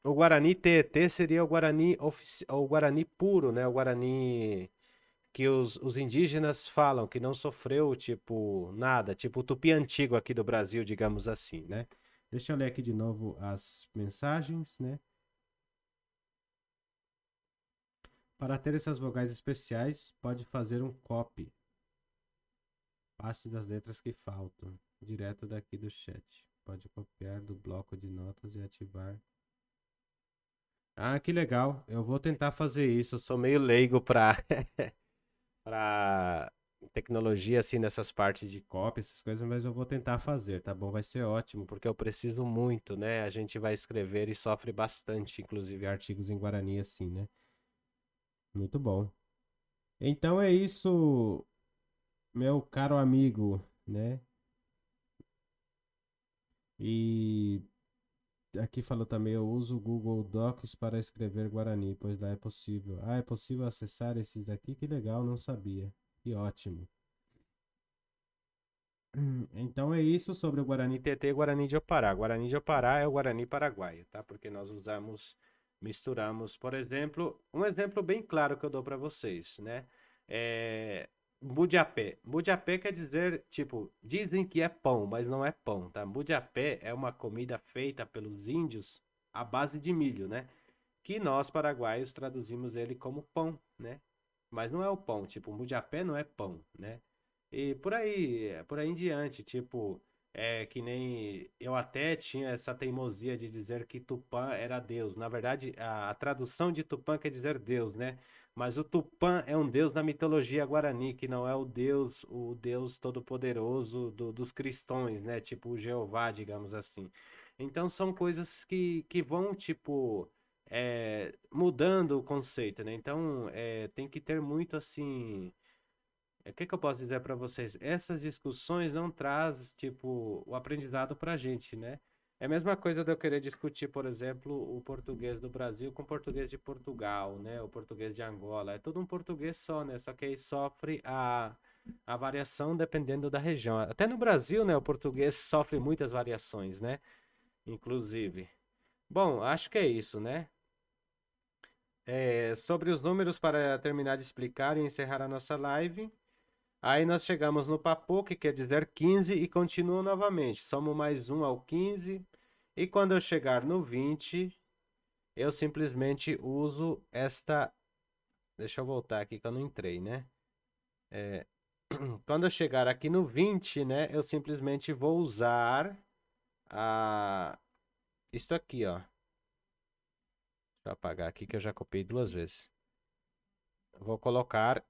S1: o Guarani Tietê seria o Guarani puro, né? O Guarani que os indígenas falam, que não sofreu, tipo, nada, tipo o Tupi antigo aqui do Brasil, digamos assim, né? Deixa eu ler aqui de novo as mensagens, né? Para ter essas vogais especiais, pode fazer um copy, paste das letras que faltam, direto daqui do chat. Pode copiar do bloco de notas e ativar. Ah, que legal. Eu vou tentar fazer isso. Eu sou meio leigo para para tecnologia assim nessas partes de cópia, essas coisas, mas eu vou tentar fazer, tá bom? Vai ser ótimo, porque eu preciso muito, né? A gente vai escrever e sofre bastante, inclusive artigos em Guarani assim, né? Muito bom. Então é isso, meu caro amigo, né? E aqui falou também, eu uso o Google Docs para escrever Guarani, pois lá é possível. Ah, é possível acessar esses aqui? Que legal, não sabia. Que ótimo. Então é isso sobre o Guarani TT e Guarani de Opará. Guarani de Opará é o Guarani paraguaio, tá? Porque nós misturamos, por exemplo, um exemplo bem claro que eu dou para vocês, né? É Budiapé. Budiapé quer dizer, tipo, dizem que é pão, mas não é pão, tá? Budiapé é uma comida feita pelos índios à base de milho, né? Que nós paraguaios traduzimos ele como pão, né? Mas não é o pão, tipo, Budiapé não é pão, né? E por aí em diante, tipo, que nem eu até tinha essa teimosia de dizer que Tupã era Deus. Na verdade, a tradução de Tupã quer dizer Deus, né? Mas o Tupã é um deus da mitologia guarani, que não é o Deus todo-poderoso dos cristãos, né? Tipo o Jeová, digamos assim. Então são coisas que vão, tipo, mudando o conceito, né? Então tem que ter muito assim o que que eu posso dizer para vocês? Essas discussões não traz, tipo, o aprendizado para a gente, né? É a mesma coisa de eu querer discutir, por exemplo, o português do Brasil com o português de Portugal, né? O português de Angola. É tudo um português só, né? Só que aí sofre a variação dependendo da região. Até no Brasil, né? O português sofre muitas variações, né? Inclusive. Bom, acho que é isso, né? Sobre os números, para terminar de explicar e encerrar a nossa live. Aí nós chegamos no papo, que quer dizer 15, e continua novamente. Somo mais um ao 15. E quando eu chegar no 20, eu simplesmente uso esta. Deixa eu voltar aqui que eu não entrei, né? Quando eu chegar aqui no 20, né? Eu simplesmente vou usar a. Isso aqui, ó. Deixa eu apagar aqui que eu já copiei duas vezes. Vou colocar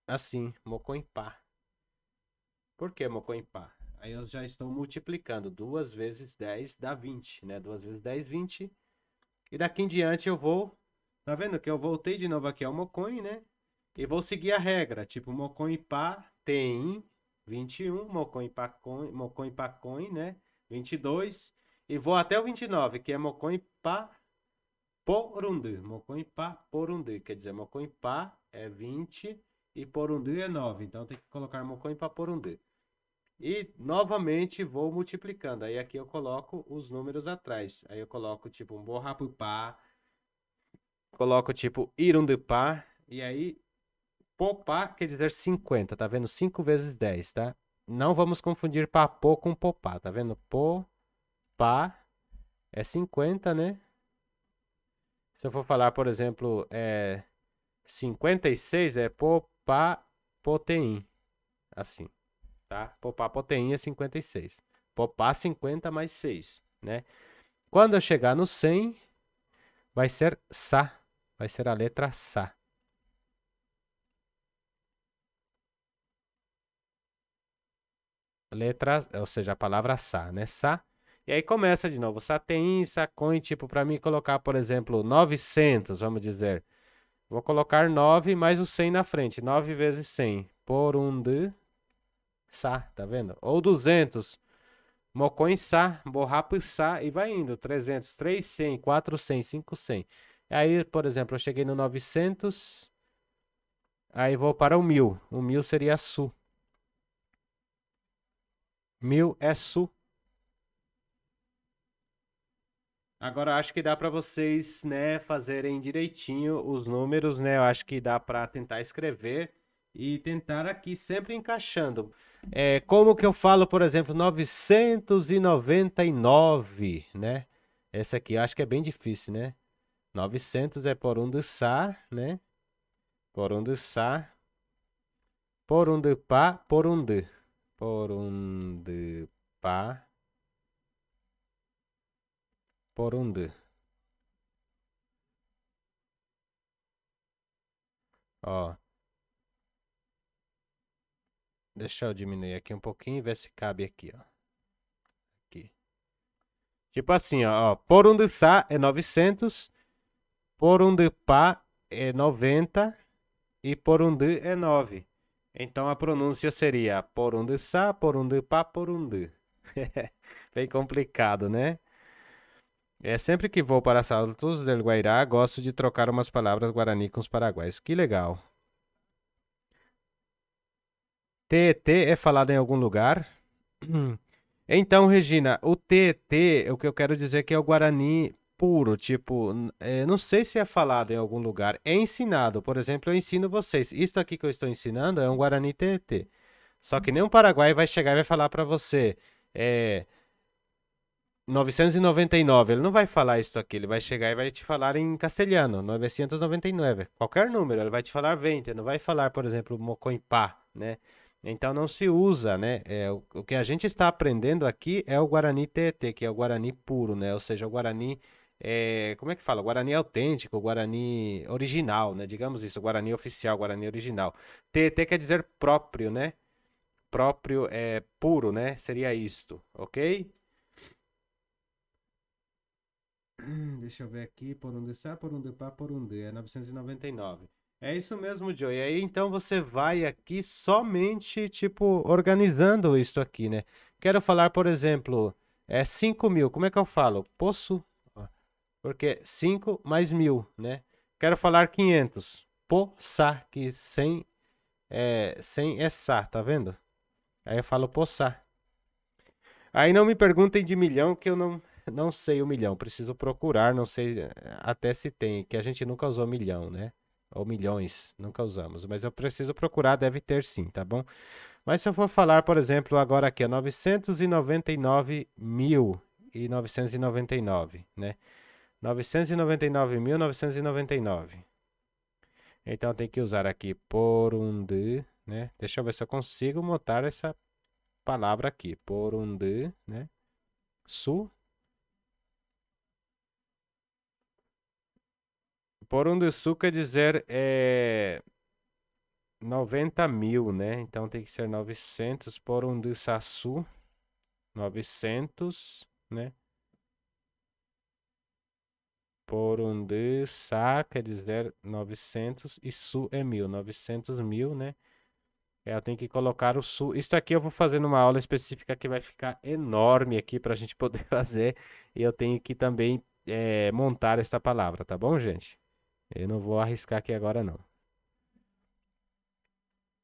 S1: assim, Mocoimpá. Por que Mocoimpá? Aí eu já estou multiplicando. 2 vezes 10 dá 20, né? 2 vezes 10, 20. E daqui em diante eu vou. Tá vendo que eu voltei de novo aqui ao Mocoin, né? E vou seguir a regra. Tipo, Mocoimpá tem 21. Mocoimpá coin, né? 22. E vou até o 29, que é Mocoimpá Porundu. Mocoimpá Porundu. Quer dizer, Mocoimpá é 20 e Porundu é 9. Então tem que colocar Mocoimpá Porundu. E novamente vou multiplicando. Aí aqui eu coloco os números atrás. Aí eu coloco tipo um borrapupá, coloco tipo irundipá, e aí popá quer dizer 50, tá vendo? 5 vezes 10, tá? Não vamos confundir papô com popá, tá vendo? Popá é 50, né? Se eu for falar, por exemplo, 56 é popá potein, assim, tá? Popá potein é 56. Popá 50 mais 6, né? Quando eu chegar no 100, vai ser sa, vai ser a letra sa. Letra, ou seja, a palavra sa, né? Sa. E aí começa de novo. Satem, sacões, tipo, para mim colocar, por exemplo, 900, vamos dizer. Vou colocar 9 mais o 100 na frente. 9 vezes 100. Por um de sa, tá vendo? Ou 200. Mocões sa, borrapo sa e vai indo. 300, 300, 400, 500. Aí, por exemplo, eu cheguei no 900, aí vou para o 1000. O 1000 seria su. 1000 é su. Agora eu acho que dá para vocês, né, fazerem direitinho os números, né? Eu acho que dá para tentar escrever e tentar aqui sempre encaixando. Como que eu falo, por exemplo, 999, né? Essa aqui eu acho que é bem difícil, né? 900 é por um de sa, né? Por um de sa, por um de pá, por um de. Por um de pá, por um de. Ó, deixa eu diminuir aqui um pouquinho e ver se cabe aqui, ó. Aqui. Tipo assim, ó, por um de sa é 900, por um de pá é 90 e por um de é 9. Então a pronúncia seria por um de sa, por um de pá, por um de. Bem complicado, né? Sempre que vou para Saltos del Guairá, gosto de trocar umas palavras guarani com os paraguaios. Que legal. TET é falado em algum lugar? Então, Regina, o TET, o que eu quero dizer que é o Guarani puro, tipo, não sei se é falado em algum lugar, é ensinado. Por exemplo, eu ensino vocês. Isso aqui que eu estou ensinando é um Guarani TET. Só que nenhum paraguai vai chegar e vai falar para você, é, 999. Ele não vai falar isso aqui, ele vai chegar e vai te falar em castelhano, 999. Qualquer número, ele vai te falar 20, não vai falar, por exemplo, mocoipá, né? Então não se usa, né? O que a gente está aprendendo aqui é o Guarani TT, que é o Guarani puro, né? Ou seja, o Guarani, como é que fala? O Guarani autêntico, o Guarani original, né? Digamos isso, o Guarani oficial, o Guarani original. TT quer dizer próprio, né? Próprio é puro, né? Seria isto, ok? Deixa eu ver aqui, por onde está, por onde pá, por onde é 999. É isso mesmo, Joey. E aí então você vai aqui somente, tipo, organizando isso aqui, né? Quero falar, por exemplo, 5 mil. Como é que eu falo? Posso? Ó, porque 5 mais 1000, né? Quero falar 500. Poçá, que sem é sa, tá vendo? Aí eu falo poçá. Aí não me perguntem de milhão, que eu não sei o milhão. Preciso procurar, não sei até se tem, que a gente nunca usou milhão, né? Ou milhões, nunca usamos. Mas eu preciso procurar, deve ter sim, tá bom? Mas se eu for falar, por exemplo, agora aqui, é 999.999, né? 999.999. Então tem que usar aqui por um de, né? Deixa eu ver se eu consigo montar essa palavra aqui. Por um de, né? Su. Por um de su quer dizer 90 mil, né? Então tem que ser 900 por um de saçu. 900, né? Por um de sa quer dizer 900 e su é 1000. 900 mil, né? Eu tenho que colocar o su. Isso aqui eu vou fazer numa aula específica que vai ficar enorme aqui para a gente poder fazer. E eu tenho que também montar essa palavra, tá bom, gente? Eu não vou arriscar aqui agora, não.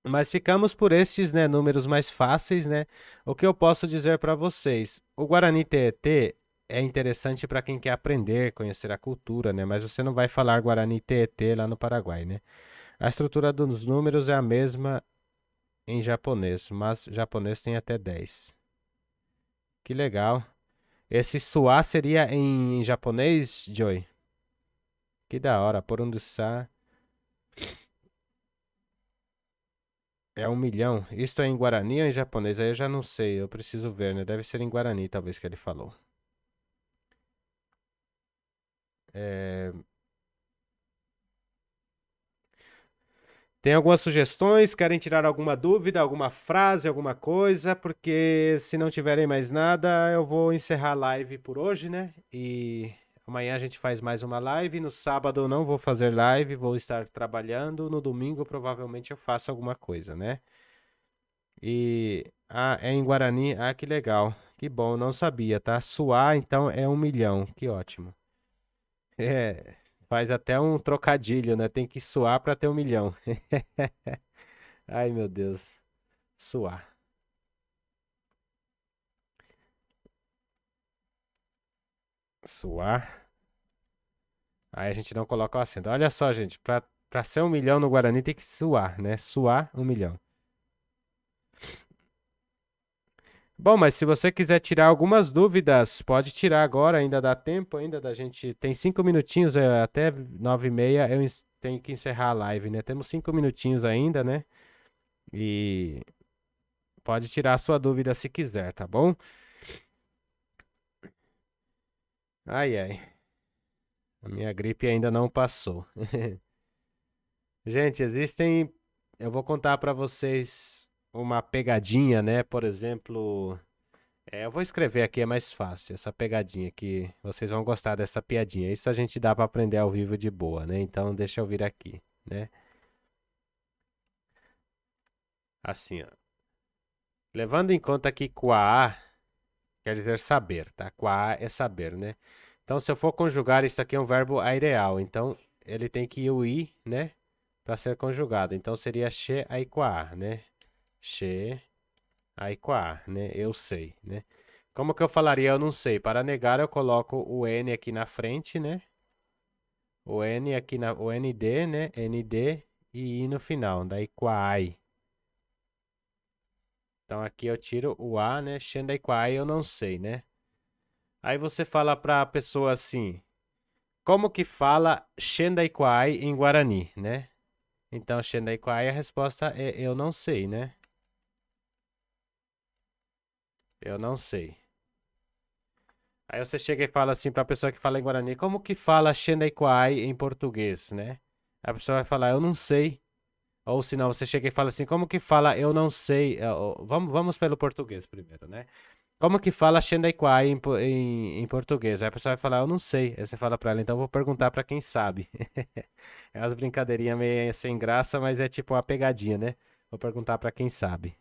S1: Mas ficamos por estes, né, números mais fáceis, né? O que eu posso dizer para vocês? O Guarani Tietê é interessante para quem quer aprender, conhecer a cultura, né? Mas você não vai falar Guarani Tietê lá no Paraguai, né? A estrutura dos números é a mesma em japonês, mas japonês tem até 10. Que legal. Esse suá seria em japonês, Joy? Que da hora. Porunduçá é 1 milhão. Isto é em Guarani ou em japonês? Aí eu já não sei. Eu preciso ver, né? Deve ser em Guarani, talvez, que ele falou. É, tem algumas sugestões? Querem tirar alguma dúvida, alguma frase, alguma coisa? Porque se não tiverem mais nada, eu vou encerrar a live por hoje, né? E amanhã a gente faz mais uma live. No sábado eu não vou fazer live, vou estar trabalhando. No domingo provavelmente eu faço alguma coisa, né? E é em Guarani. Ah, que legal. Que bom, não sabia, tá? Suar, então é 1 milhão. Que ótimo. É, faz até um trocadilho, né? Tem que suar para ter 1 milhão. Ai, meu Deus. Suar. Suar. Aí a gente não coloca o acento. Olha só, gente. Pra ser 1 milhão no Guarani tem que suar, né? Suar 1 milhão. Bom, mas se você quiser tirar algumas dúvidas, pode tirar agora. Ainda dá tempo ainda da gente. Tem 5 minutinhos, até 9h30 eu tenho que encerrar a live, né? Temos 5 minutinhos ainda, né? E pode tirar a sua dúvida se quiser, tá bom? Ai, ai. A minha gripe ainda não passou. Gente, existem. Eu vou contar pra vocês uma pegadinha, né? Por exemplo, eu vou escrever aqui, é mais fácil. Essa pegadinha que vocês vão gostar dessa piadinha. Isso a gente dá pra aprender ao vivo de boa, né? Então, deixa eu vir aqui, né? Assim, ó. Levando em conta que qua quer dizer saber, tá? Qua é saber, né? Então, se eu for conjugar, isso aqui é um verbo aireal. Então, ele tem que ir o i, né? Para ser conjugado. Então, seria che aiquar, né? Che aiquar, né? Eu sei, né? Como que eu falaria eu não sei? Para negar, eu coloco o n aqui na frente, né? O n aqui o nd, né? Nd e i no final. Daí quai. Então, aqui eu tiro o a, né? Xendaiquai eu não sei, né? Aí você fala para a pessoa assim. Como que fala Xendaiquai em Guarani, né? Então, Xendaiquai, a resposta é eu não sei, né? Eu não sei. Aí você chega e fala assim para a pessoa que fala em Guarani, como que fala Xendaiquai em português, né? A pessoa vai falar, eu não sei. Ou se não, você chega e fala assim, como que fala eu não sei? Vamos pelo português primeiro, né? Como que fala Xendaiquai em português? Aí a pessoa vai falar, eu não sei. Aí você fala pra ela, então eu vou perguntar pra quem sabe. É umas brincadeirinhas meio sem graça, mas é tipo uma pegadinha, né? Vou perguntar pra quem sabe.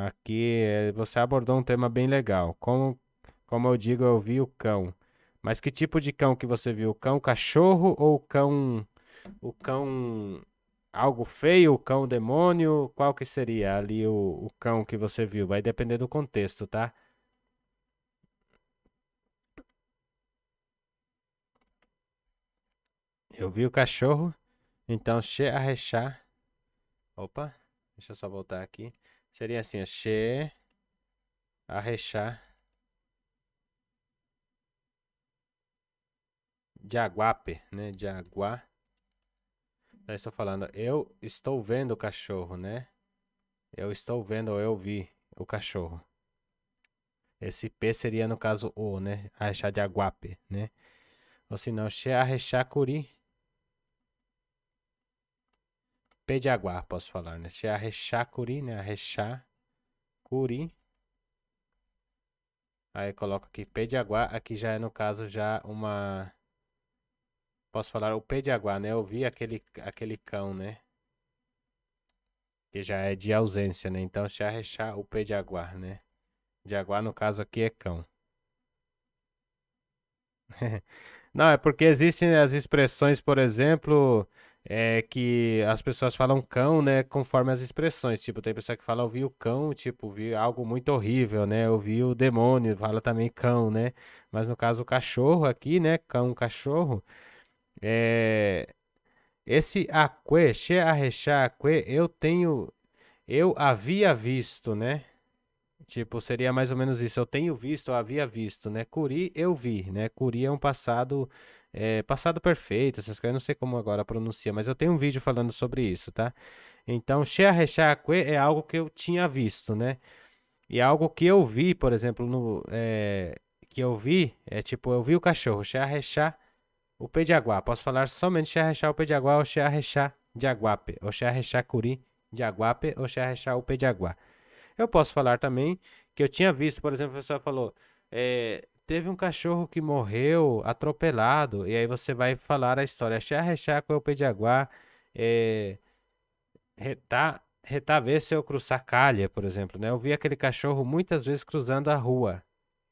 S1: Aqui você abordou um tema bem legal. Como eu digo, eu vi o cão. Mas que tipo de cão que você viu? O cão cachorro ou o cão algo feio, o cão demônio? Qual que seria ali o cão que você viu? Vai depender do contexto, tá? Eu vi o cachorro, então che arrechar. Opa, deixa eu só voltar aqui. Seria assim, ó, che arrechar. Jaguape, né? Jaguar. Daí estou falando, eu estou vendo o cachorro, né? Eu estou vendo ou eu vi o cachorro. Esse P seria no caso o, né? Arrechar de aguape, né? Ou se não, che arrechar curi. P de aguar, posso falar, né? Che arrechar curi, né? Arrechar curi. Aí eu coloco aqui P de aguar. Aqui já é no caso já uma. Posso falar o P de aguar, né? Eu vi aquele cão, né? Que já é de ausência, né? Então, che arrechar o P de aguar, né? De aguar no caso aqui é cão. Não, é porque existem as expressões, por exemplo, que as pessoas falam cão, né, conforme as expressões. Tipo, tem pessoa que fala ouvi o cão, tipo, vi algo muito horrível, né? Ouvi o demônio, fala também cão, né? Mas no caso o cachorro aqui, né, cão, cachorro, é esse aquê, che arrechá aquê, eu havia visto, né? Tipo, seria mais ou menos isso. Eu tenho visto, eu havia visto, né? Curi, eu vi, né? Curi é um passado, passado perfeito, essas coisas. Eu não sei como agora pronuncia, mas eu tenho um vídeo falando sobre isso, tá? Então, Shearrechaque é algo que eu tinha visto, né? E algo que eu vi, por exemplo, que eu vi, é tipo, eu vi o cachorro, Shearrechá, o pé de aguá. Posso falar somente Shearrechá, o pé de aguá, ou Shearrechá de aguape, ou Shearrechá curi de aguape, ou Shearrechá, o pé de aguá. Eu posso falar também que eu tinha visto, por exemplo, a pessoa falou, teve um cachorro que morreu atropelado, e aí você vai falar a história, xarrexá com o pé de aguá, é, retá ver se eu cruzar calha, por exemplo, né? Eu vi aquele cachorro muitas vezes cruzando a rua.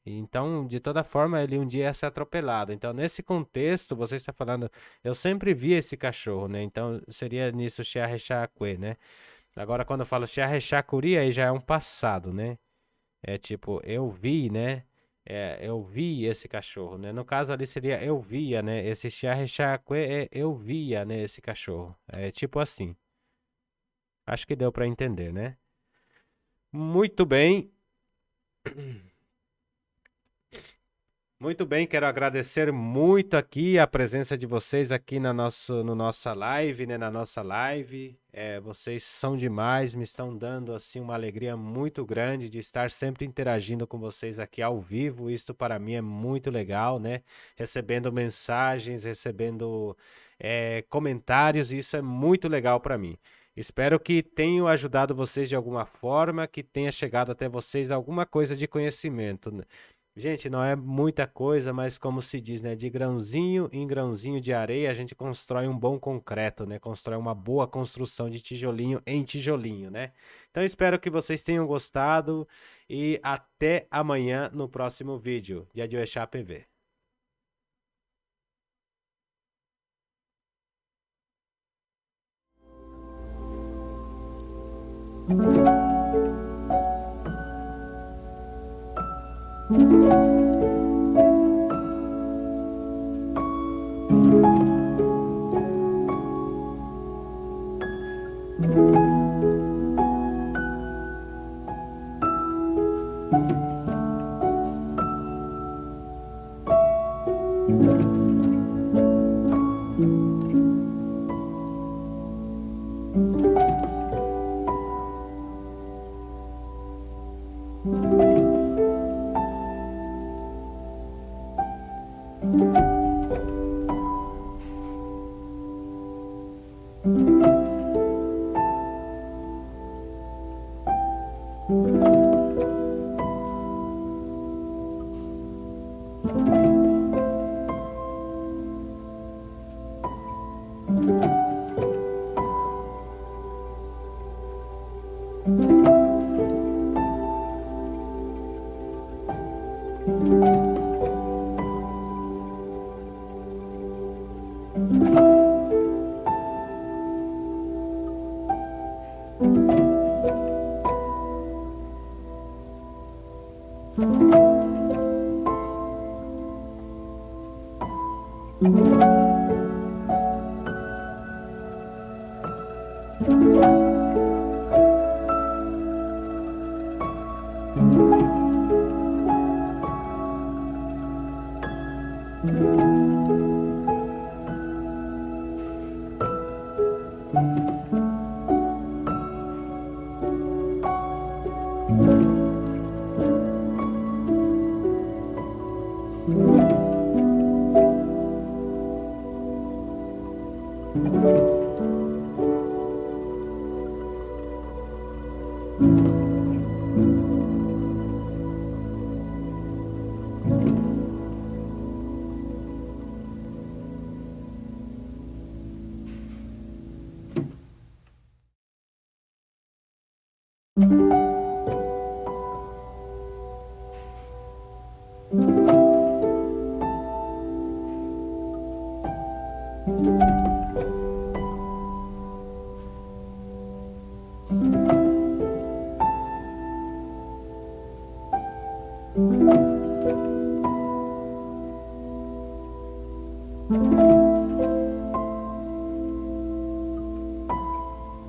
S1: Então, de toda forma, ele um dia ia ser atropelado. Então, nesse contexto, você está falando, eu sempre vi esse cachorro, né? Então, seria nisso xarrexaque, né? Agora, quando eu falo xarrexacuri, aí já é um passado, né? É tipo, eu vi, né? Eu vi esse cachorro, né? No caso ali seria eu via, né? Esse xarrexaque é eu via, né? Esse cachorro. É tipo assim. Acho que deu para entender, né? Muito bem. Muito bem, quero agradecer muito aqui a presença de vocês aqui no nossa live, né? Na nossa live. Vocês são demais, me estão dando assim uma alegria muito grande de estar sempre interagindo com vocês aqui ao vivo. Isto para mim é muito legal, né? Recebendo mensagens, recebendo comentários, e isso é muito legal para mim. Espero que tenham ajudado vocês de alguma forma, que tenha chegado até vocês alguma coisa de conhecimento, né? Gente, não é muita coisa, mas como se diz, né? De grãozinho em grãozinho de areia, a gente constrói um bom concreto, né? Constrói uma boa construção de tijolinho em tijolinho, né? Então espero que vocês tenham gostado e até amanhã no próximo vídeo de Adioechá PV.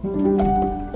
S2: Música